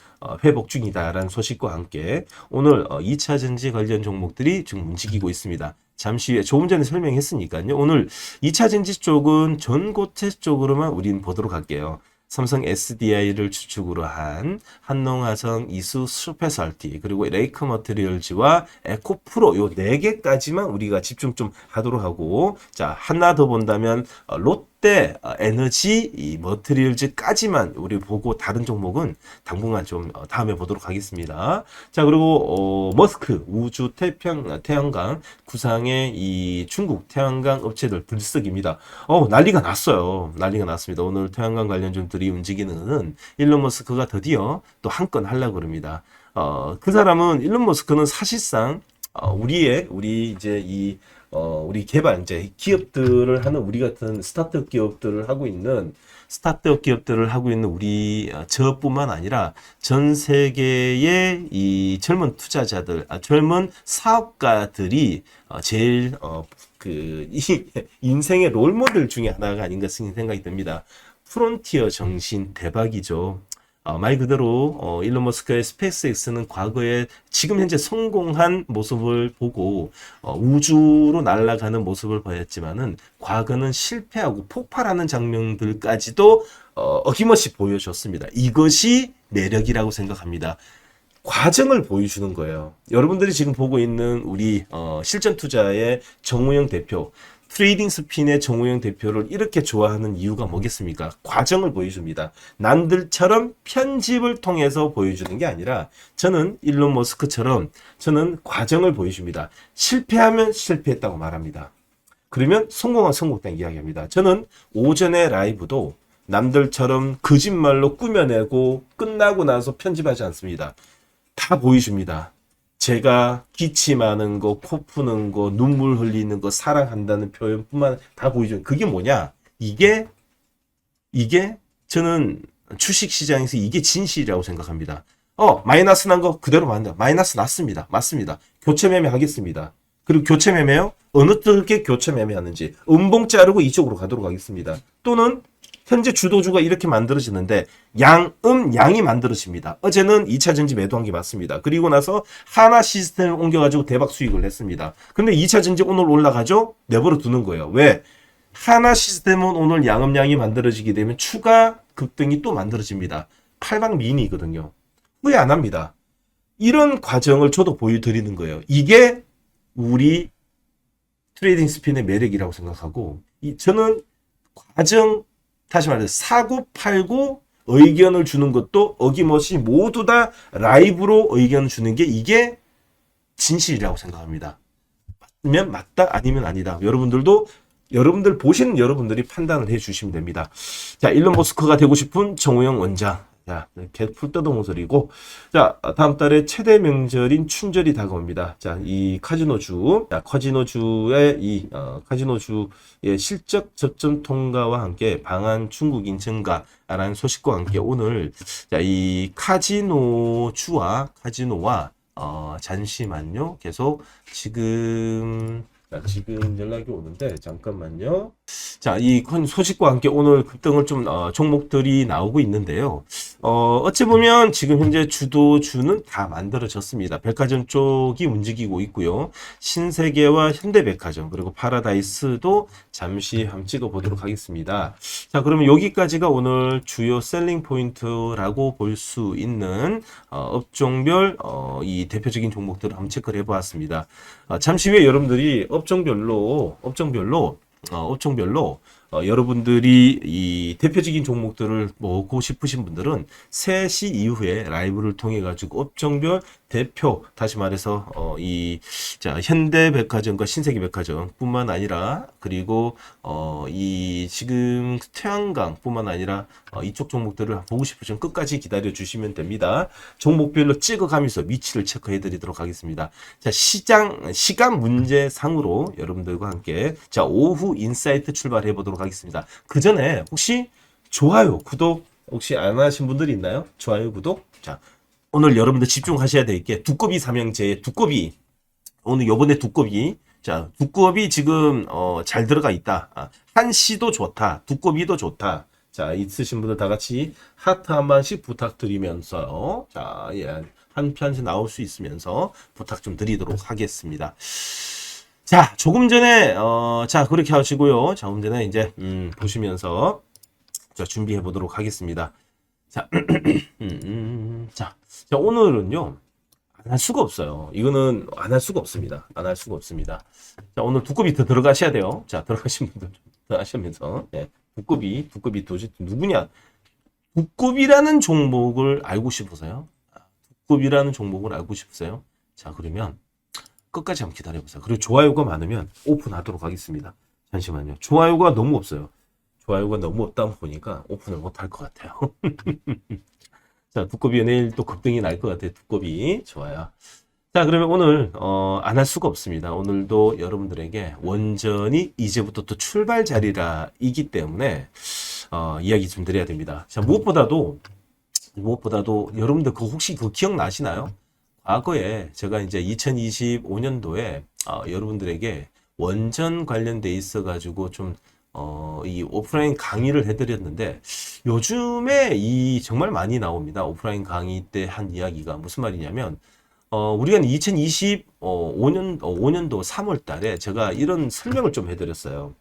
회복 중이다라는 소식과 함께 오늘 2차 전지 관련 종목들이 지금 움직이고 있습니다. 잠시 후에 조금 전에 설명했으니까요. 오늘 2차 전지 쪽은 전고체 쪽으로만 우린 보도록 할게요. 삼성 SDI를 주축으로 한 한농화성, 이수 스페셜티, 그리고 레이크 머티리얼즈와 에코프로 요 4개까지만 우리가 집중 좀 하도록 하고, 자, 하나 더 본다면 롯데 에너지 이 머티리얼즈까지만 우리 보고 다른 종목은 당분간 좀 다음에 보도록 하겠습니다. 자, 그리고 머스크 우주 태양광 구상의 이 중국 태양광 업체들 들썩입니다. 난리가 났어요. 난리가 났습니다. 오늘 태양광 관련주들이 움직이는 일론 머스크가 드디어 또 한 건 하려고 그럽니다. 그 사람은 일론 머스크는 사실상 우리 이제 우리 개발 이제 기업들을 하는 우리 같은 스타트업 기업들을 하고 있는 우리 저뿐만 아니라 전 세계의 이 젊은 투자자들, 젊은 사업가들이 제일 이 인생의 롤모델 중에 하나가 아닌가 생각이 듭니다. 프론티어 정신 대박이죠. 말 그대로 일론 머스크의 스페이스X는 과거에 지금 현재 성공한 모습을 보고 우주로 날아가는 모습을 보였지만은 과거는 실패하고 폭발하는 장면들까지도 어김없이 보여줬습니다. 이것이 매력이라고 생각합니다. 과정을 보여주는 거예요. 여러분들이 지금 보고 있는 우리 실전 투자의 정우영 대표, 트레이딩 스핀의 정우영 대표를 이렇게 좋아하는 이유가 뭐겠습니까? 과정을 보여줍니다. 남들처럼 편집을 통해서 보여주는 게 아니라 저는 일론 머스크처럼 저는 과정을 보여줍니다. 실패하면 실패했다고 말합니다. 그러면 성공한 성공했다는 이야기합니다. 저는 오전에 라이브도 남들처럼 거짓말로 꾸며내고 끝나고 나서 편집하지 않습니다. 다 보여줍니다. 제가 기침하는 거, 코 푸는 거, 눈물 흘리는 거, 사랑한다는 표현뿐만 다 보여줘요. 그게 뭐냐? 이게 저는 주식시장에서 이게 진실이라고 생각합니다. 마이너스 난 거 그대로 만다. 마이너스 났습니다. 맞습니다. 교체 매매 하겠습니다. 그리고 교체 매매요? 어느 쪽에 교체 매매하는지 음봉 자르고 이쪽으로 가도록 하겠습니다. 또는 현재 주도주가 이렇게 만들어지는데 양이 만들어집니다. 어제는 2차 전지 매도한 게 맞습니다. 그리고 나서 하나 시스템을 옮겨가지고 대박 수익을 냈습니다. 근데 2차 전지 오늘 올라가죠? 내버려 두는 거예요. 왜? 하나 시스템은 오늘 양음양이 만들어지게 되면 추가 급등이 또 만들어집니다. 팔방미인이거든요. 후회 안 합니다. 이런 과정을 저도 보여드리는 거예요. 이게 우리 트레이딩 스핀의 매력이라고 생각하고 저는 과정 다시 말해서 사고 팔고 의견을 주는 것도 어김없이 모두 다 라이브로 의견을 주는 게 이게 진실이라고 생각합니다. 맞으면 맞다 아니면 아니다. 여러분들 보시는 여러분들이 판단을 해 주시면 됩니다. 자, 일론 머스크가 되고 싶은 정우영 원장. 자, 개풀 뜯어먹은 소리고. 자, 다음 달에 최대 명절인 춘절이 다가옵니다. 자, 이 카지노주, 카지노주의 실적 저점 통과와 함께 방한 중국인 증가라는 소식과 함께 오늘, 자, 이 카지노와, 잠시만요. 계속 지금 연락이 오는데, 잠깐만요. 자, 이 소식과 함께 오늘 급등을 좀, 종목들이 나오고 있는데요. 어찌 보면 지금 현재 주도주는 다 만들어졌습니다. 백화점 쪽이 움직이고 있고요. 신세계와 현대백화점, 그리고 파라다이스도 잠시 한번 찍어보도록 하겠습니다. 자, 그러면 여기까지가 오늘 주요 셀링 포인트라고 볼 수 있는, 업종별, 이 대표적인 종목들을 한번 체크를 해보았습니다. 잠시 후에 여러분들이 업종별로 여러분들이 이 대표적인 종목들을 보고 싶으신 분들은 3시 이후에 라이브를 통해 가지고 업종별 대표, 다시 말해서 현대백화점과 신세계백화점뿐만 아니라, 그리고 이 지금 태양광뿐만 아니라 이쪽 종목들을 보고 싶으시면 끝까지 기다려 주시면 됩니다. 종목별로 찍어가면서 위치를 체크해 드리도록 하겠습니다. 자, 시간 문제상으로 여러분들과 함께 자, 오후 인사이트 출발해 보도록 하겠습니다. 그 전에 혹시 좋아요, 구독 혹시 안 하신 분들이 있나요? 좋아요, 구독. 자, 오늘 여러분들 집중하셔야 될 게 두꺼비 삼형제, 두꺼비. 오늘 요번에 두꺼비. 자, 두꺼비 지금 잘 들어가 있다. 한시도 좋다. 두꺼비도 좋다. 자, 있으신 분들 다 같이 하트 한 번씩 부탁드리면서, 자, 예, 한 편씩 나올 수 있으면서 부탁 좀 드리도록 하겠습니다. 자, 조금 전에 자, 그렇게 하시고요. 조금 전에 이제 보시면서 자, 준비해 보도록 하겠습니다. 자, 자, 오늘은요, 안 할 수가 없어요. 이거는 안 할 수가 없습니다. 안 할 수가 없습니다. 자, 오늘 두꺼비 더 들어가셔야 돼요. 자, 들어가신 분들 들어가시면서, 네, 두꺼비 도대체 누구냐? 두꺼비라는 종목을 알고 싶으세요? 두꺼비라는 종목을 알고 싶으세요? 자, 그러면 끝까지 한번 기다려보세요. 그리고 좋아요가 많으면 오픈하도록 하겠습니다. 잠시만요. 좋아요가 너무 없어요. 좋아요가 너무 없다 보니까 오픈을 못할 것 같아요. 자, 두꺼비 내일 또 급등이 날 것 같아요. 두꺼비. 좋아요. 자, 그러면 오늘 안 할 수가 없습니다. 오늘도 여러분들에게 원전이 이제부터 또 출발 자리라이기 때문에 이야기 좀 드려야 됩니다. 자, 무엇보다도 여러분들 혹시 기억나시나요? 과거에 제가 이제 2025년도에 여러분들에게 원전 관련돼 있어 가지고 좀 이 오프라인 강의를 해드렸는데 요즘에 정말 많이 나옵니다. 오프라인 강의 때 한 이야기가 무슨 말이냐면 우리가 2025년도 3월 달에 제가 이런 설명을 좀 해드렸어요.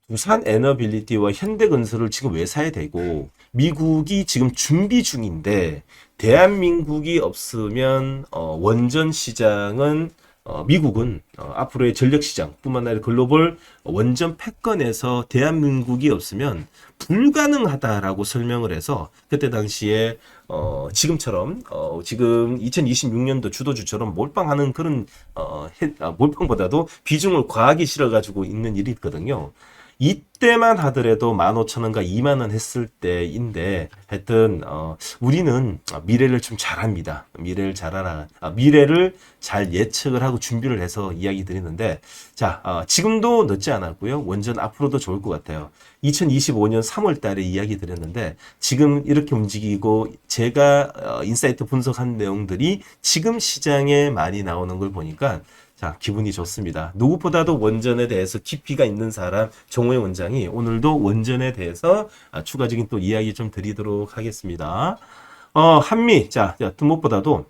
두산 에너빌리티와 현대건설을 지금 왜 사야 되고 미국이 지금 준비 중인데 대한민국이 없으면 원전 시장은 미국은 앞으로의 전력시장 뿐만 아니라 글로벌 원전 패권에서 대한민국이 없으면 불가능하다라고 설명을 해서 그때 당시에 지금처럼 지금 2026년도 주도주처럼 몰빵하는 그런 몰빵보다도 비중을 과하게 실어가지고 있는 일이 있거든요. 이때만 하더라도 15,000원과 2만원 했을 때인데 하여튼 우리는 미래를 좀 잘합니다. 미래를 잘 예측을 하고 준비를 해서 이야기 드리는데 자 지금도 늦지 않았고요. 원전 앞으로도 좋을 것 같아요. 2025년 3월 달에 이야기 드렸는데 지금 이렇게 움직이고 제가 인사이트 분석한 내용들이 지금 시장에 많이 나오는 걸 보니까 자, 기분이 좋습니다. 누구보다도 원전에 대해서 깊이가 있는 사람 정호영 원장이 오늘도 원전에 대해서 추가적인 또 이야기 좀 드리도록 하겠습니다. 한미, 자, 무엇보다도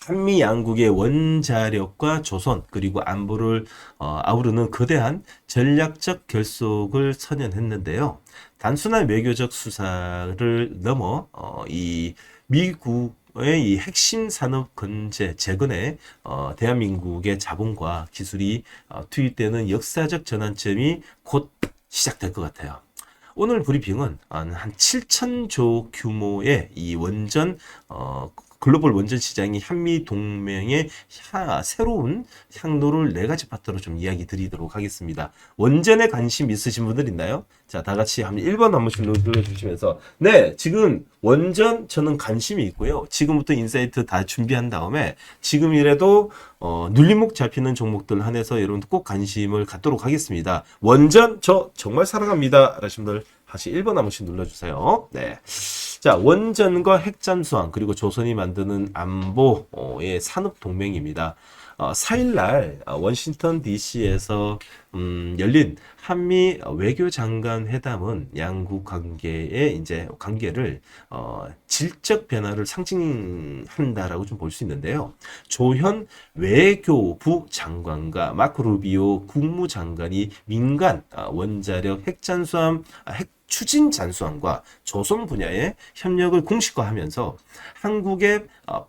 한미 양국의 원자력과 조선 그리고 안보를 아우르는 거대한 전략적 결속을 선언했는데요. 단순한 외교적 수사를 넘어 이 미국 이 핵심 산업 건재 재건에 대한민국의 자본과 기술이 투입되는 역사적 전환점이 곧 시작될 것 같아요. 오늘 브리핑은 한 7천조 규모의 이 원전 글로벌 원전 시장이 한미 동맹의 새로운 향로를 네 가지 파트로 좀 이야기 드리도록 하겠습니다. 원전에 관심 있으신 분들 있나요? 자, 다 같이 한번 1번 한 번씩 눌러주시면서 네, 지금 원전 저는 관심이 있고요. 지금부터 인사이트 다 준비한 다음에 지금이라도 눌림목 잡히는 종목들 한해서 여러분들 꼭 관심을 갖도록 하겠습니다. 원전 저 정말 사랑합니다. 라신 분들 다시 1번 한 번씩 눌러주세요. 네. 자, 원전과 핵잠수함 그리고 조선이 만드는 안보의 산업 동맹입니다. 4일날 워싱턴 DC에서 열린 한미 외교장관 회담은 양국 관계의 이제 관계를 질적 변화를 상징한다라고 좀 볼 수 있는데요. 조현 외교부 장관과 마크 루비오 국무장관이 민간 원자력 핵잠수함 추진 잠수함과 조선 분야의 협력을 공식화하면서 한국의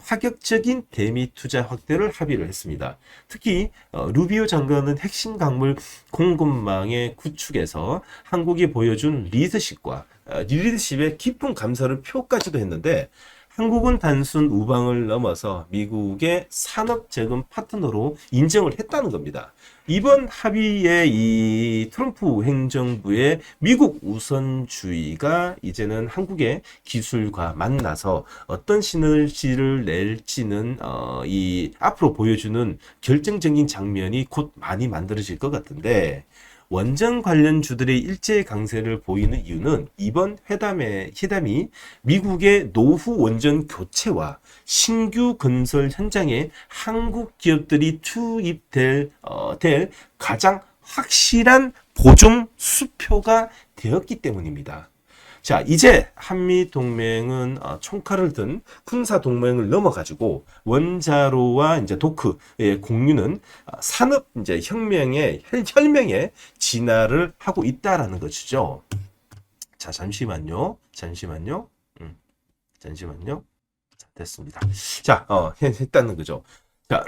파격적인 대미 투자 확대를 합의를 했습니다. 특히 루비오 장관은 핵심 광물 공급망의 구축에서 한국이 보여준 리더십의 깊은 감사를 표까지도 했는데 한국은 단순 우방을 넘어서 미국의 산업 재건 파트너로 인정을 했다는 겁니다. 이번 합의의 이 트럼프 행정부의 미국 우선주의가 이제는 한국의 기술과 만나서 어떤 시너지를 낼지는 이 앞으로 보여주는 결정적인 장면이 곧 많이 만들어질 것 같은데 원전 관련주들의 일제 강세를 보이는 이유는 이번 회담이 미국의 노후 원전 교체와 신규 건설 현장에 한국 기업들이 투입될 가장 확실한 보증 수표가 되었기 때문입니다. 자, 이제 한미 동맹은 총칼을 든 군사 동맹을 넘어가지고 원자로와 이제 도크의 공유는 산업 이제 혁명의 진화를 하고 있다라는 것이죠. 자, 잠시만요. 자, 됐습니다. 자, 했다는 거죠. 자,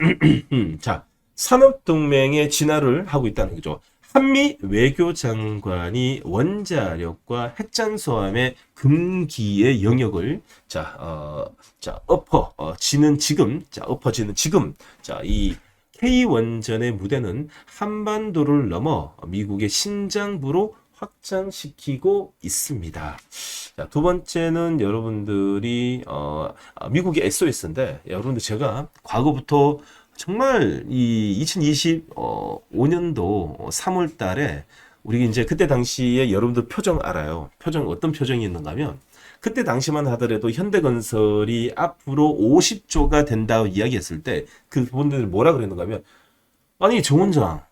자, 산업 동맹의 진화를 하고 있다는 거죠. 한미 외교장관이 원자력과 핵잠수함의 금기의 영역을 엎어지는 지금 이 K원전의 무대는 한반도를 넘어 미국의 신장부로 확장시키고 있습니다. 자, 두 번째는 여러분들이 미국의 SOS인데 여러분들 제가 과거부터 정말 이 2025년도 3월 달에 우리 이제 그때 당시에 여러분들 표정 알아요. 어떤 표정이 있는가 하면 그때 당시만 하더라도 현대건설이 앞으로 50조가 된다고 이야기했을 때 그분들 뭐라 그랬는가 하면 아니 정 원장,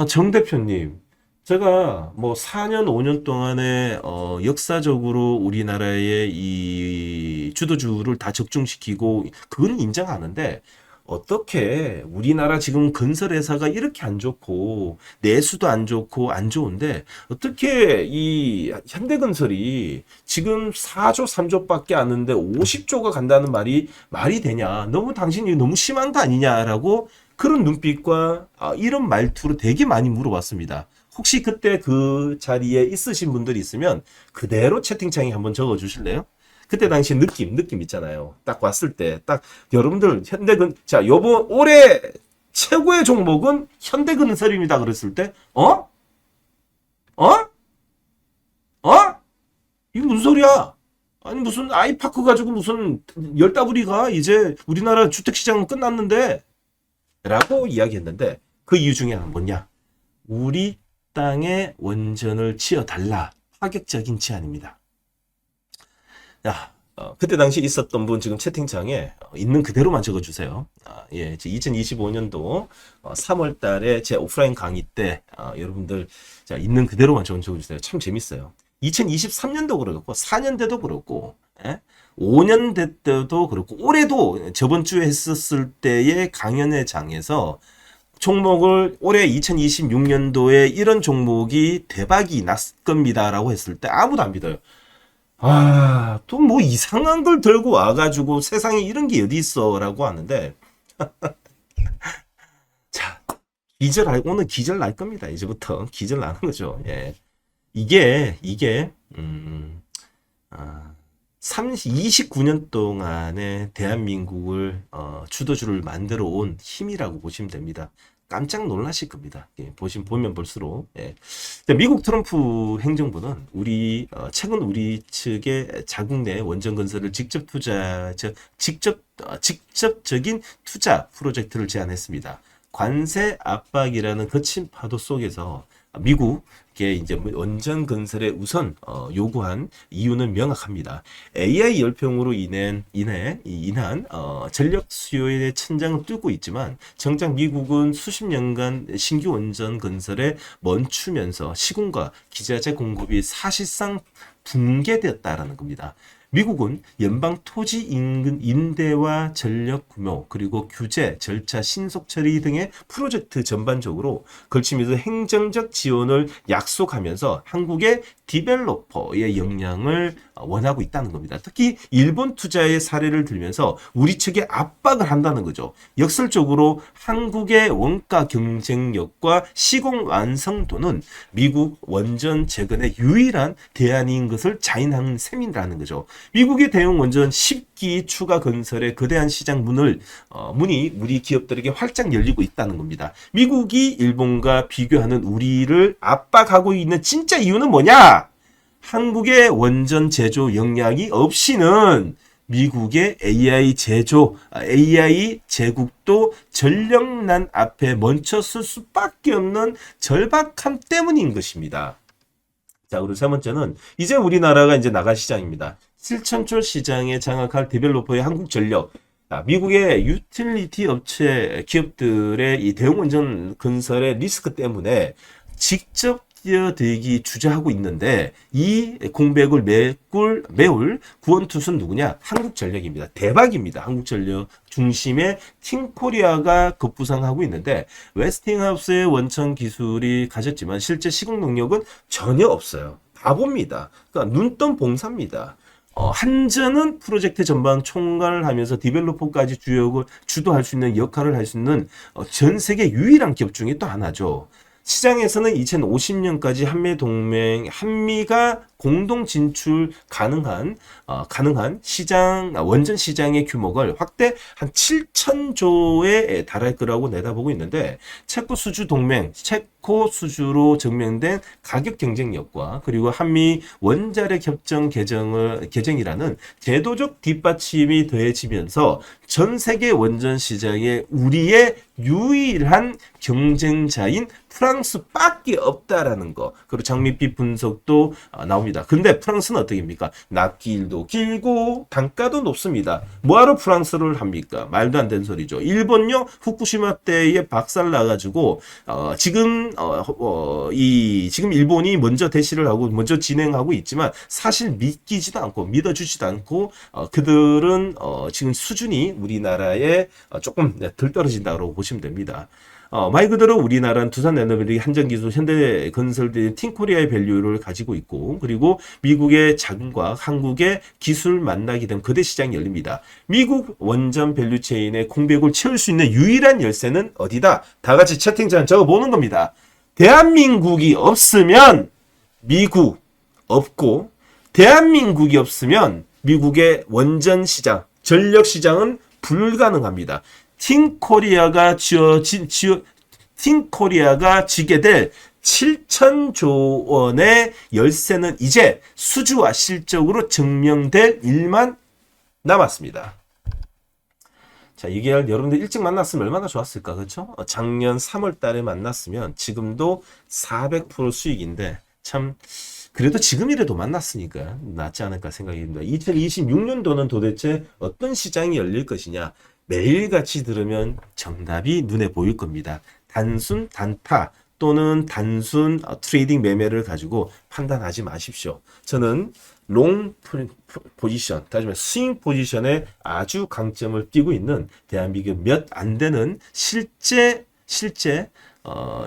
정 대표님 제가 뭐 4년 5년 동안에 역사적으로 우리나라의 이 주도주를 다 적중시키고 그거는 인정하는데 어떻게 우리나라 지금 건설회사가 이렇게 안 좋고 내수도 안 좋고 안 좋은데 어떻게 이 현대건설이 지금 4조 3조밖에 안 하는데 50조가 간다는 말이 되냐, 너무 당신이 너무 심한 거 아니냐라고 그런 눈빛과 이런 말투로 되게 많이 물어봤습니다. 혹시 그때 그 자리에 있으신 분들이 있으면 그대로 채팅창에 한번 적어 주실래요? 그때 당시 느낌 있잖아요. 딱 왔을 때, 딱 여러분들 자, 요번 올해 최고의 종목은 현대건설입니다. 그랬을 때, 어? 어? 어? 이게 무슨 소리야? 아니 무슨 아이파크 가지고 무슨 열다부리가 이제 우리나라 주택시장은 끝났는데 라고 이야기했는데 그 이유 중에 하나는 뭐냐? 우리 땅에 원전을 지어달라. 파격적인 제안입니다. 자, 그때 당시 있었던 분 지금 채팅창에 있는 그대로만 적어주세요. 예, 2025년도 3월 달에 제 오프라인 강의 때 여러분들 자, 있는 그대로만 적어주세요. 참 재밌어요. 2023년도 그렇고 4년대도 그렇고 5년대 때도 그렇고 올해도 저번 주에 했었을 때의 강연회 장에서 종목을 올해 2026년도에 이런 종목이 대박이 났 겁니다라고 했을 때 아무도 안 믿어요. 또 뭐 이상한 걸 들고 와가지고 세상에 이런 게 어디 있어라고 하는데 자 오늘 기절 날 겁니다. 이제부터 기절 나는 거죠. 예. 이게 29년 동안에 대한민국을 주도주를 만들어 온 힘이라고 보시면 됩니다. 깜짝 놀라실 겁니다. 예, 보면 볼수록. 예. 미국 트럼프 행정부는 최근 우리 측의 자국 내 원전 건설을 직접적인 투자 프로젝트를 제안했습니다. 관세 압박이라는 거친 파도 속에서 미국에 이제 원전 건설에 우선 요구한 이유는 명확합니다. AI 열병으로 인한 전력 수요의 천장을 뚫고 있지만 정작 미국은 수십 년간 신규 원전 건설에 멈추면서 시공과 기자재 공급이 사실상 붕괴되었다라는 겁니다. 미국은 연방 토지 인근 임대와 전력 구매 그리고 규제, 절차, 신속 처리 등의 프로젝트 전반적으로 걸치면서 행정적 지원을 약속하면서 한국의 디벨로퍼의 역량을 원하고 있다는 겁니다. 특히 일본 투자의 사례를 들면서 우리 측에 압박을 한다는 거죠. 역설적으로 한국의 원가 경쟁력과 시공 완성도는 미국 원전 재건의 유일한 대안인 것을 자인하는 셈이라는 거죠. 미국의 대형 원전 10기 추가 건설의 거대한 시장 문이 우리 기업들에게 활짝 열리고 있다는 겁니다. 미국이 일본과 비교하는 우리를 압박하고 있는 진짜 이유는 뭐냐? 한국의 원전 제조 역량이 없이는 미국의 AI 제국도 전력난 앞에 멈췄을 수밖에 없는 절박함 때문인 것입니다. 자, 그리고 세 번째는 이제 우리나라가 이제 나갈 시장입니다. 실천출 시장에 장악할 디벨로퍼의 한국전력. 미국의 유틸리티 업체 기업들의 이 대형 원전 건설의 리스크 때문에 직접 뛰어들기 주저하고 있는데 이 공백을 메울 구원투수는 누구냐? 한국전력입니다. 대박입니다. 한국전력 중심의 팀코리아가 급부상하고 있는데 웨스팅하우스의 원천 기술이 가졌지만 실제 시공 능력은 전혀 없어요. 바보입니다. 그러니까 눈뜬 봉사입니다. 한전은 프로젝트 전반 총괄을 하면서 디벨로퍼까지 주도할 수 있는 역할을 할 수 있는 전 세계 유일한 기업 중에 또 하나죠. 시장에서는 2050년까지 한미가 공동 진출 가능한 원전 시장의 규모를 확대 한 7천조에 달할 거라고 내다보고 있는데 체코 수주로 증명된 가격 경쟁력과 그리고 한미 원자력 협정 개정이라는 제도적 뒷받침이 더해지면서 전 세계 원전 시장에 우리의 유일한 경쟁자인 프랑스밖에 없다라는 거. 그리고 장밋빛 분석도 나옵니다. 근데 프랑스는 어떻게입니까? 납기일도 길고 단가도 높습니다. 뭐하러 프랑스를 합니까? 말도 안 되는 소리죠. 일본요, 후쿠시마 때에 박살 나가지고 지금 일본이 먼저 대시를 하고 먼저 진행하고 있지만 사실 믿어주지도 않고 그들은 지금 수준이 우리나라에 조금 덜 떨어진다고 보시면 됩니다. 말 그대로 우리나라는 두산에너빌리티, 한전기술, 현대건설들이 팀코리아의 밸류를 가지고 있고, 그리고 미국의 자금과 한국의 기술 만나게 되면 거대 시장이 열립니다. 미국 원전 밸류체인의 공백을 채울 수 있는 유일한 열쇠는 어디다? 다 같이 채팅창 적어보는 겁니다. 대한민국이 없으면 미국 없고, 대한민국이 없으면 미국의 원전 시장, 전력 시장은 불가능합니다. 팀코리아가 지게 될 7천조 원의 열쇠는 이제 수주와 실적으로 증명될 일만 남았습니다. 자, 이게 여러분들 일찍 만났으면 얼마나 좋았을까, 그렇죠? 작년 3월 달에 만났으면 지금도 400% 수익인데, 참 그래도 지금이라도 만났으니까 낫지 않을까 생각이 듭니다. 2026년도는 도대체 어떤 시장이 열릴 것이냐, 매일같이 들으면 정답이 눈에 보일 겁니다. 단순 단타 또는 단순 트레이딩 매매를 가지고 판단하지 마십시오. 저는 롱 포지션, 다시 말해 스윙 포지션에 아주 강점을 띄고 있는 대한민국 몇 안 되는 실제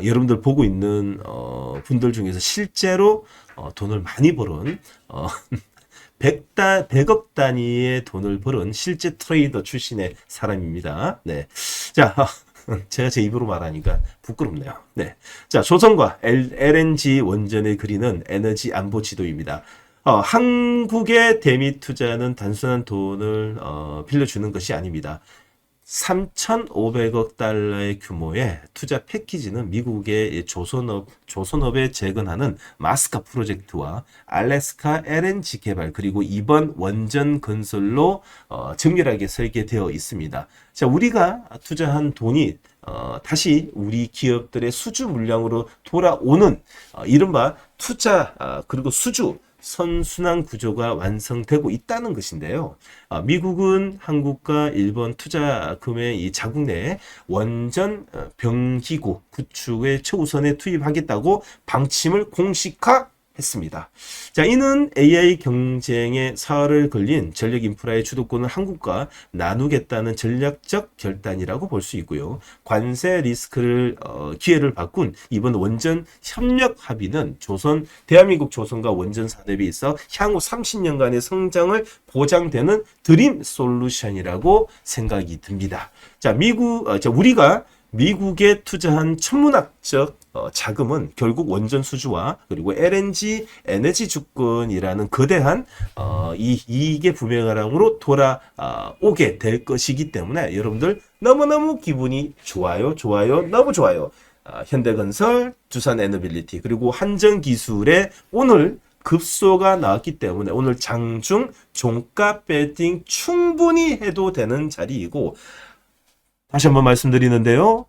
여러분들 보고 있는 분들 중에서 실제로 돈을 많이 벌은 100억 단위의 돈을 벌은 실제 트레이더 출신의 사람입니다. 네. 자, 제가 제 입으로 말하니까 부끄럽네요. 네. 자, 조선과 LNG 원전을 그리는 에너지 안보 지도입니다. 한국의 대미 투자는 단순한 돈을 빌려주는 것이 아닙니다. 3,500억 달러의 규모의 투자 패키지는 미국의 조선업에 재건하는 마스카 프로젝트와 알래스카 LNG 개발, 그리고 이번 원전 건설로 정밀하게 설계되어 있습니다. 자, 우리가 투자한 돈이 다시 우리 기업들의 수주 물량으로 돌아오는 이른바 투자 그리고 수주 선순환 구조가 완성되고 있다는 것인데요. 미국은 한국과 일본 투자금의 이 자국 내 원전 병기구 구축에 최우선에 투입하겠다고 방침을 공식화했습니다. 자, 이는 AI 경쟁에 사활을 걸린 전력 인프라의 주도권을 한국과 나누겠다는 전략적 결단이라고 볼 수 있고요. 관세 리스크를 기회를 바꾼 이번 원전 협력 합의는 대한민국 조선과 원전 산업에 있어 향후 30년간의 성장을 보장되는 드림 솔루션이라고 생각이 듭니다. 자, 우리가 미국에 투자한 천문학적 자금은 결국 원전 수주와 그리고 LNG 에너지 주권이라는 거대한 이익의 부메랑으로 돌아오게 될 것이기 때문에 여러분들 너무너무 기분이 좋아요. 너무 좋아요. 현대건설, 두산에너빌리티, 그리고 한전기술의 오늘 급소가 나왔기 때문에 오늘 장중 종가 배팅 충분히 해도 되는 자리이고, 다시 한번 말씀드리는데요.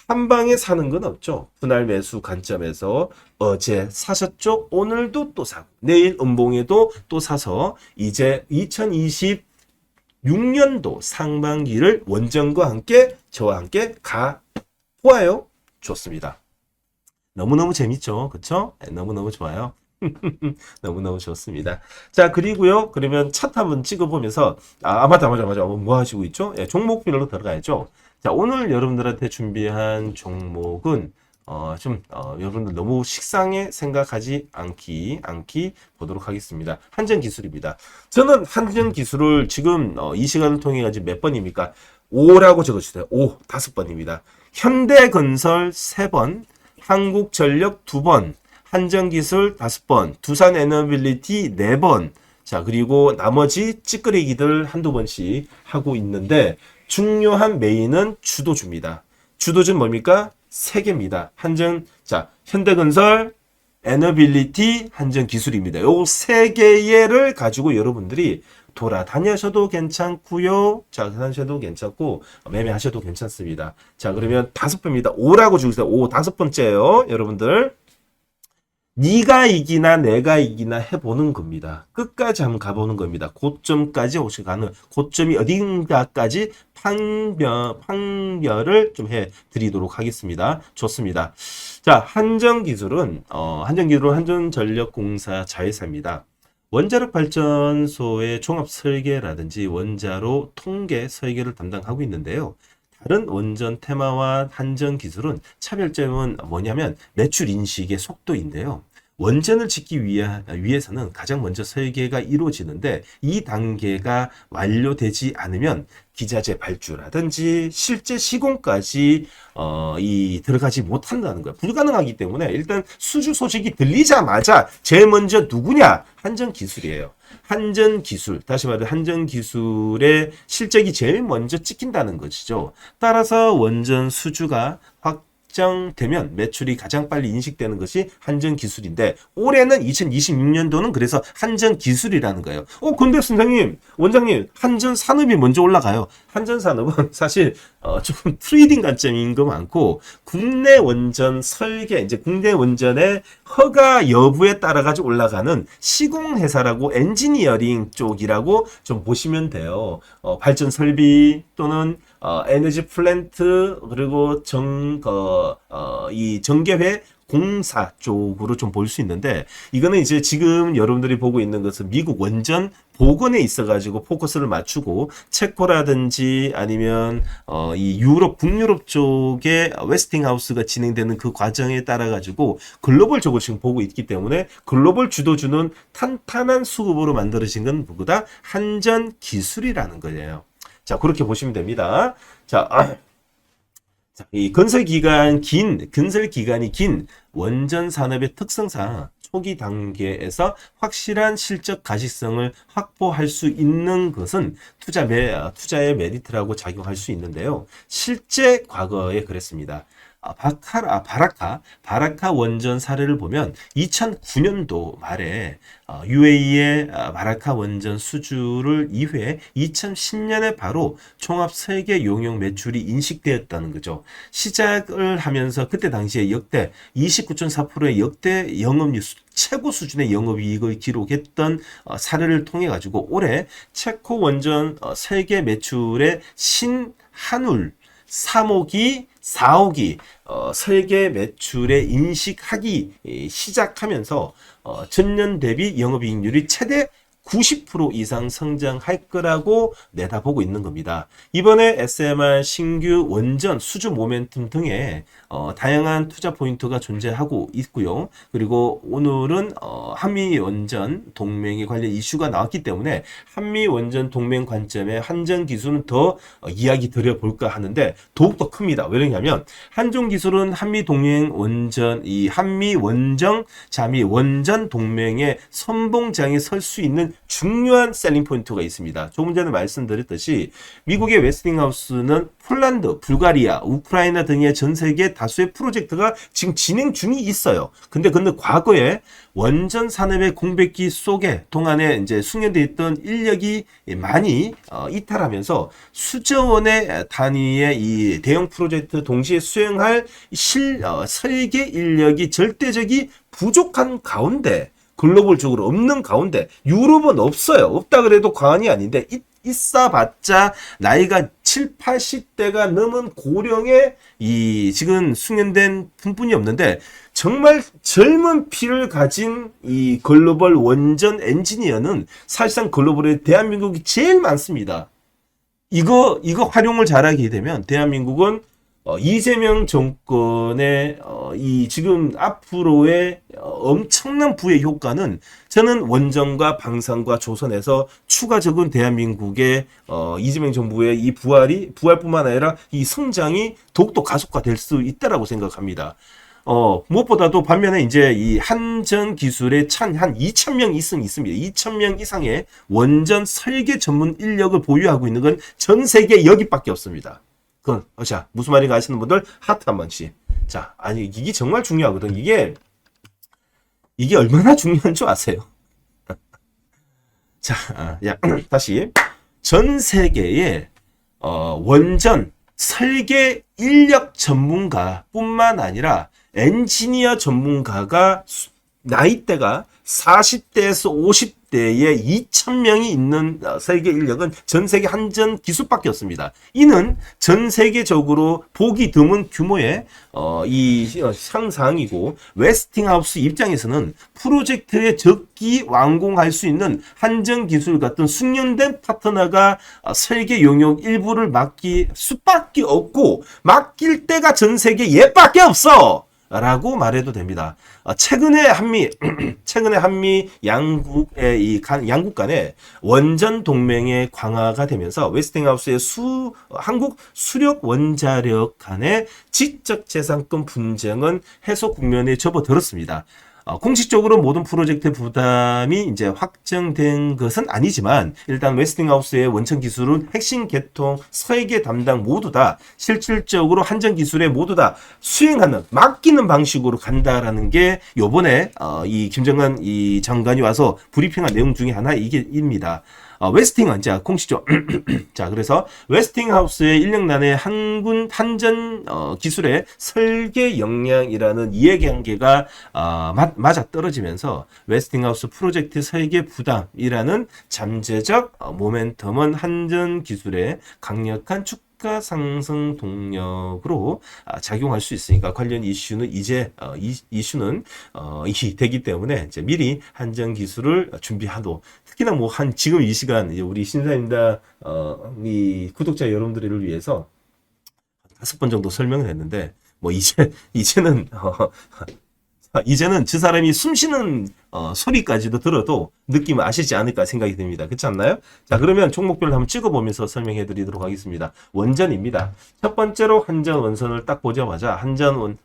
한 방에 사는 건 없죠. 분할 매수 관점에서 어제 사셨죠? 오늘도 또 사고, 내일 음봉에도 또 사서 이제 2026년도 상반기를 원전과 함께 저와 함께 가보아요. 좋습니다. 너무너무 재밌죠? 그쵸? 너무너무 좋아요. 너무너무 좋습니다. 자, 그리고요, 그러면 차트 한번 찍어보면서, 맞아. 뭐 하시고 있죠? 예, 종목별로 들어가야죠. 자, 오늘 여러분들한테 준비한 종목은, 여러분들 너무 식상에 생각하지 않기 보도록 하겠습니다. 한전기술입니다. 저는 한전기술을 지금, 이 시간을 통해 가지고 몇 번입니까? 5라고 적어주세요. 5, 5번입니다. 현대건설 3번, 한국전력 2번, 한전기술 5번, 두산에너빌리티 4번, 자, 그리고 나머지 찌끄레기들 한두 번씩 하고 있는데, 중요한 메인은 주도주입니다. 주도주는 뭡니까? 3개입니다. 현대건설, 에너빌리티, 한전기술입니다. 요 3개를 가지고 여러분들이 돌아다녀셔도 괜찮고요. 자, 다니셔도 괜찮고 매매하셔도 괜찮습니다. 자, 그러면 5번입니다. 5라고 주세요. 5, 5번째예요. 여러분들. 네가 이기나 내가 이기나 해보는 겁니다. 끝까지 한번 가보는 겁니다. 고점까지 혹시 가는, 고점이 어딘가까지 판별을 좀 해드리도록 하겠습니다. 좋습니다. 자, 한전기술은 한전전력공사 자회사입니다. 원자력 발전소의 종합 설계라든지 원자로 통계 설계를 담당하고 있는데요. 다른 원전 테마와 한전 기술은 차별점은 뭐냐면 매출 인식의 속도인데요. 원전을 짓기 위해서는 가장 먼저 설계가 이루어지는데 이 단계가 완료되지 않으면 기자재 발주라든지 실제 시공까지 들어가지 못한다는 거예요. 불가능하기 때문에 일단 수주 소식이 들리자마자 제일 먼저 누구냐? 한전 기술이에요. 한전 기술, 다시 말해 한전 기술의 실적이 제일 먼저 찍힌다는 것이죠. 따라서 원전 수주가 확정되면 매출이 가장 빨리 인식되는 것이 한전 기술인데 올해는 2026년도는 그래서 한전 기술이라는 거예요. 근데 선생님, 원장님, 한전 산업이 먼저 올라가요. 한전 산업은 사실 조금 트레이딩 관점인 거 많고 국내 원전 설계, 이제 국내 원전의 허가 여부에 따라 가지고 올라가는 시공 회사라고 엔지니어링 쪽이라고 좀 보시면 돼요. 발전 설비 또는 에너지 플랜트 그리고 이 전개회 공사 쪽으로 좀 볼 수 있는데 이거는 이제 지금 여러분들이 보고 있는 것은 미국 원전 복원에 있어가지고 포커스를 맞추고 체코라든지 아니면 이 유럽 북유럽 쪽에 웨스팅하우스가 진행되는 그 과정에 따라 가지고 글로벌적으로 지금 보고 있기 때문에 글로벌 주도주는 탄탄한 수급으로 만들어진 건 누구다? 한전 기술이라는 거예요. 자, 그렇게 보시면 됩니다. 자, 이 건설 기간이 긴 원전 산업의 특성상 초기 단계에서 확실한 실적 가시성을 확보할 수 있는 것은 투자의 메리트라고 작용할 수 있는데요. 실제 과거에 그랬습니다. 바라카 원전 사례를 보면 2009년도 말에 UAE의 바라카 원전 수주를 이후에 2010년에 바로 총합 설계 용역 매출이 인식되었다는 거죠. 시작을 하면서 그때 당시에 역대 29.4%의 역대 영업이익 최고 수준의 영업이익을 기록했던 사례를 통해 가지고 올해 체코 원전 설계 매출의 신한울 3호기, 4호기 설계 매출에 인식하기 시작하면서 전년 대비 영업이익률이 최대 90% 이상 성장할 거라고 내다보고 있는 겁니다. 이번에 SMR 신규 원전 수주 모멘텀 등에 다양한 투자 포인트가 존재하고 있고요. 그리고 오늘은 한미 원전 동맹에 관련 이슈가 나왔기 때문에 한미 원전 동맹 관점에 한전 기술은 더 이야기 드려볼까 하는데 더욱더 큽니다. 왜냐하면 한전 기술은 한미 동맹 원전 한미 원전 동맹의 선봉장에 설 수 있는 중요한 셀링 포인트가 있습니다. 조금 전에 말씀드렸듯이 미국의 웨스팅하우스는 폴란드, 불가리아, 우크라이나 등의 전 세계 다수의 프로젝트가 지금 진행 중이 있어요. 근데 과거에 원전 산업의 공백기 속에 동안에 이제 숙련되어 있던 인력이 많이 이탈하면서 수조 원의 단위의 이 대형 프로젝트 동시에 수행할 설계 인력이 절대적이 부족한 가운데 글로벌적으로 없는 가운데 유럽은 없어요. 없다 그래도 과언이 아닌데 있어봤자 나이가 7, 80대가 넘은 고령의 지금 숙련된 분뿐이 없는데 정말 젊은 피를 가진 이 글로벌 원전 엔지니어는 사실상 글로벌에 대한민국이 제일 많습니다. 이거 활용을 잘하게 되면 대한민국은 이재명 정권의 이 지금 앞으로의 엄청난 부의 효과는 저는 원전과 방산과 조선에서 추가적인 대한민국의 이재명 정부의 이 부활뿐만 아니라 이 성장이 더욱더 가속화될 수 있다라고 생각합니다. 무엇보다도 반면에 이제 이 한전 기술에 한 2,000명 이상 있습니다. 2,000명 이상의 원전 설계 전문 인력을 보유하고 있는 건 전 세계 여기밖에 없습니다. 그건 자, 무슨 말인가 아시는 분들 하트 한 번씩. 자, 아니 이게 정말 중요하거든. 이게 얼마나 중요한 줄 아세요? 자, 다시 전 세계의 원전 설계 인력 전문가뿐만 아니라 엔지니어 전문가가 나이대가 40대에서 대에 2,000명이 있는 세계 인력은 전 세계 한전 기술밖에 없습니다. 이는 전 세계적으로 보기 드문 규모의 이 상상이고, 웨스팅하우스 입장에서는 프로젝트의 적기 완공할 수 있는 한전 기술 같은 숙련된 파트너가 설계 용역 일부를 맡길 수밖에 없고, 맡길 때가 전 세계 얘밖에 없어! 라고 말해도 됩니다. 최근에 한미 양국의 양국 간의 원전 동맹의 강화가 되면서 웨스팅하우스의 한국 수력 원자력 간의 지적 재산권 분쟁은 해소 국면에 접어들었습니다. 공식적으로 모든 프로젝트 부담이 이제 확정된 것은 아니지만, 일단 웨스팅하우스의 원천 기술은 핵심 개통, 설계 담당 모두 다 실질적으로 한전 기술에 모두 다 수행하는, 맡기는 방식으로 간다라는 게 요번에 이 김정은 이 장관이 와서 브리핑한 내용 중에 하나입니다. 웨스팅은 자 공식적 자 그래서 웨스팅하우스의 인력난의 한전 기술의 설계 역량이라는 이해관계가 맞아 떨어지면서 웨스팅하우스 프로젝트 설계 부담이라는 잠재적 모멘텀은 한전 기술의 강력한 주가 상승 동력으로 작용할 수 있으니까, 관련 이슈는 이제 이슈는 되기 때문에 이제 미리 한전 기술을 준비하도, 특히나 뭐 지금 이 시간 이제 우리 신사임당 이 구독자 여러분들을 위해서 5번 정도 설명을 했는데, 뭐 이제는 저 사람이 숨 쉬는 소리까지도 들어도 느낌을 아시지 않을까 생각이 듭니다. 그렇지 않나요? 자, 그러면 종목별로 한번 찍어보면서 설명해 드리도록 하겠습니다. 원전입니다. 첫 번째로 한전 원선을 딱 보자마자, 한전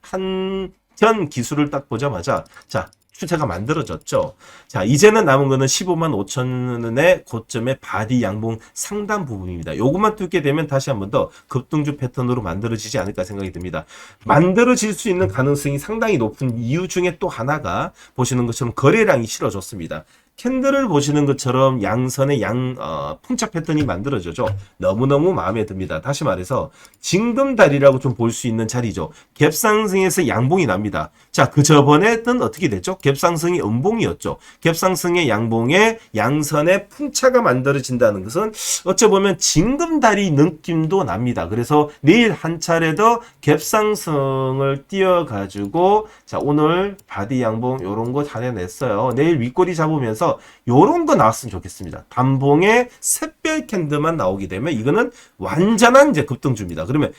기술을 딱 보자마자, 자, 추세가 만들어졌죠. 자, 이제는 남은 거는 15만 5천 원의 고점의 바디 양봉 상단 부분입니다. 요것만 뚫게 되면 다시 한 번 더 급등주 패턴으로 만들어지지 않을까 생각이 듭니다. 만들어질 수 있는 가능성이 상당히 높은 이유 중에 또 하나가, 보시는 것처럼 거래량이 실어졌습니다. 캔들을 보시는 것처럼 양선의 풍차 패턴이 만들어져죠. 너무너무 마음에 듭니다. 다시 말해서 징검다리라고 좀 볼 수 있는 자리죠. 갭상승에서 양봉이 납니다. 자, 그 저번에는 어떻게 됐죠? 갭상승이 음봉이었죠. 갭상승의 양봉에 양선의 풍차가 만들어진다는 것은 어찌 보면 징검다리 느낌도 납니다. 그래서 내일 한 차례 더 갭상승을 띄워가지고, 자, 오늘 바디 양봉 요런 거 잘해냈어요. 내일 윗꼬리 잡으면서 요런 거 나왔으면 좋겠습니다. 단봉에 샛별 캔들만 나오게 되면 이거는 완전한 이제 급등주입니다. 그러면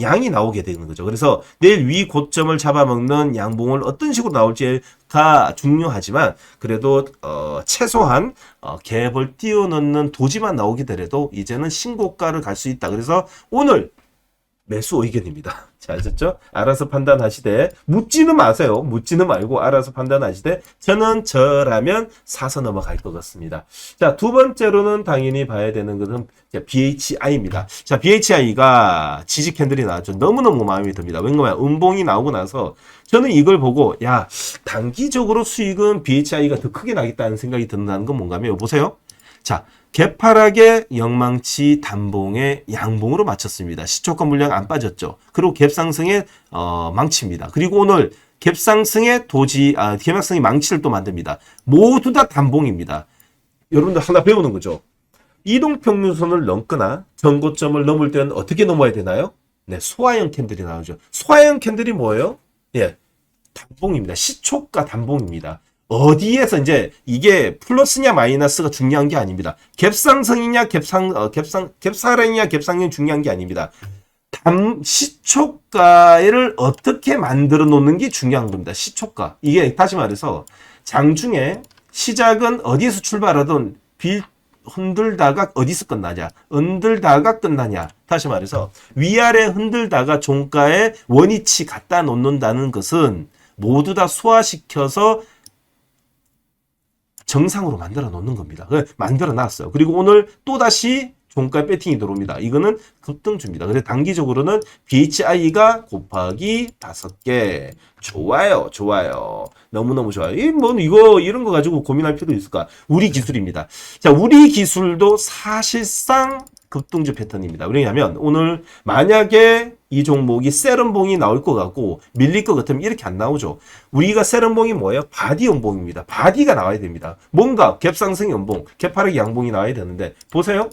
양이 나오게 되는 거죠. 그래서 내일 위 고점을 잡아먹는 양봉을 어떤 식으로 나올지가 중요하지만, 그래도 최소한 갭을 띄워넣는 도지만 나오게 되더라도 이제는 신고가를 갈 수 있다. 그래서 오늘 매수 의견입니다. 자, 아셨죠? 알아서 판단하시되, 묻지는 마세요. 묻지는 말고 알아서 판단하시되, 저라면 사서 넘어갈 것 같습니다. 자, 두 번째로는 당연히 봐야 되는 것은 BHI입니다. 자, BHI가 지지 캔들이 나왔죠. 너무너무 마음에 듭니다. 왜냐면 음봉이 나오고 나서 저는 이걸 보고, 야, 단기적으로 수익은 BHI가 더 크게 나겠다는 생각이 든다는 건 뭔가 하면, 보세요. 자, 개파락의 영망치 단봉의 양봉으로 맞췄습니다. 시초가 물량 안 빠졌죠. 그리고 갭상승의 망치입니다. 그리고 오늘 갭상승의 갭상승의 망치를 또 만듭니다. 모두 다 단봉입니다. 여러분들 하나 배우는 거죠. 이동평균선을 넘거나 전고점을 넘을 때는 어떻게 넘어야 되나요? 네, 소화형 캔들이 나오죠. 소화형 캔들이 뭐예요? 예, 단봉입니다. 시초가 단봉입니다. 어디에서 이제 이게 플러스냐 마이너스가 중요한 게 아닙니다. 갭상승이냐 갭사랑이냐 갭상승이 중요한 게 아닙니다. 시초가를 어떻게 만들어 놓는 게 중요한 겁니다. 시초가. 이게 다시 말해서 장중에 시작은 어디에서 출발하든 흔들다가 어디서 끝나냐? 흔들다가 끝나냐? 다시 말해서 위아래 흔들다가 종가에 원위치 갖다 놓는다는 것은 모두 다 소화시켜서 정상으로 만들어 놓는 겁니다. 만들어 놨어요. 그리고 오늘 또다시 종가 배팅이 들어옵니다. 이거는 급등주입니다. 그래서 단기적으로는 BHI가 곱하기 5개. 좋아요. 좋아요. 너무너무 좋아요. 이런 거 가지고 고민할 필요 있을까? 우리 기술입니다. 자, 우리 기술도 사실상 급등주 패턴입니다. 왜냐하면 오늘 만약에 이 종목이 세련봉이 나올 것 같고 밀릴 것 같으면 이렇게 안 나오죠. 우리가 세련봉이 뭐예요? 바디 연봉입니다. 바디가 나와야 됩니다. 뭔가 갭상승 연봉, 갭하락의 양봉이 나와야 되는데 보세요.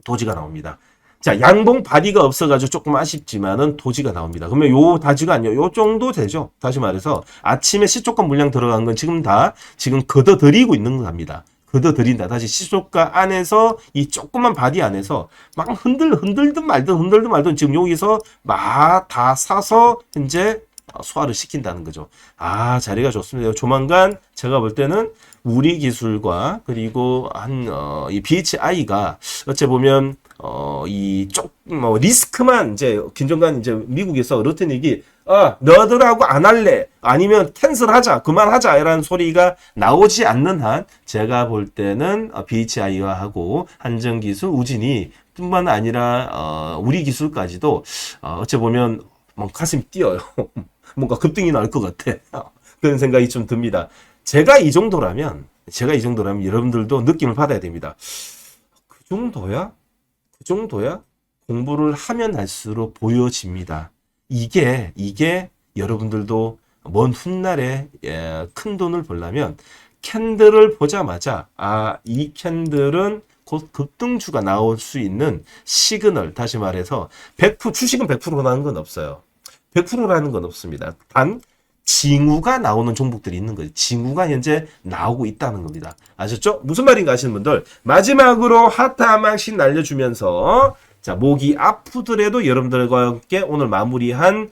도지가 나옵니다. 자, 양봉 바디가 없어가지고 조금 아쉽지만은 도지가 나옵니다. 그러면 요 다지가 아니요. 요 정도 되죠. 다시 말해서 아침에 시초가 물량 들어간 건 지금 걷어들이고 있는 겁니다. 걷어들인다. 다시 시초가 안에서 이 조그만 바디 안에서 막 흔들든 말든 지금 여기서 막 다 사서 현재 소화를 시킨다는 거죠. 아, 자리가 좋습니다. 조만간 제가 볼 때는 우리 기술과 그리고 이 BHI가 어째 보면 리스크만 이제 김정관 이제 미국에서 르트닉이 너들하고 안 할래 아니면 캔슬하자 그만하자 이라는 소리가 나오지 않는 한 제가 볼 때는 BHI와 하고 한정기술 우진이 뿐만 아니라 우리 기술까지도 어째 보면 가슴이 뛰어요. 뭔가 급등이 나올 것 같아. 그런 생각이 좀 듭니다. 제가 이 정도라면 여러분들도 느낌을 받아야 됩니다. 그 정도야? 공부를 하면 할수록 보여집니다. 이게 여러분들도 먼 훗날에 큰 돈을 벌려면 캔들을 보자마자 이 캔들은 곧 급등주가 나올 수 있는 시그널, 다시 말해서 100% 주식은 100%라는 건 없어요. 100%라는 건 없습니다. 단 징후가 나오는 종목들이 있는 거죠. 징후가 현재 나오고 있다는 겁니다. 아셨죠? 무슨 말인가 하시는 분들 마지막으로 하트 한 방씩 날려주면서 자, 목이 아프더라도 여러분들과 함께 오늘 마무리한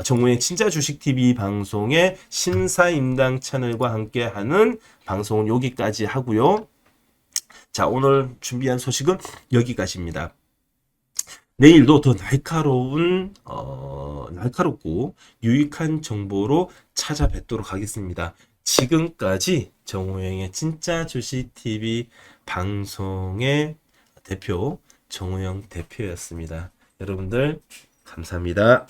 정우영 진짜 주식TV 방송의 신사임당 채널과 함께하는 방송은 여기까지 하고요. 자, 오늘 준비한 소식은 여기까지입니다. 내일도 더 날카롭고 유익한 정보로 찾아뵙도록 하겠습니다. 지금까지 정우영의 진짜 주식TV 방송의 대표 정우영 대표였습니다. 여러분들 감사합니다.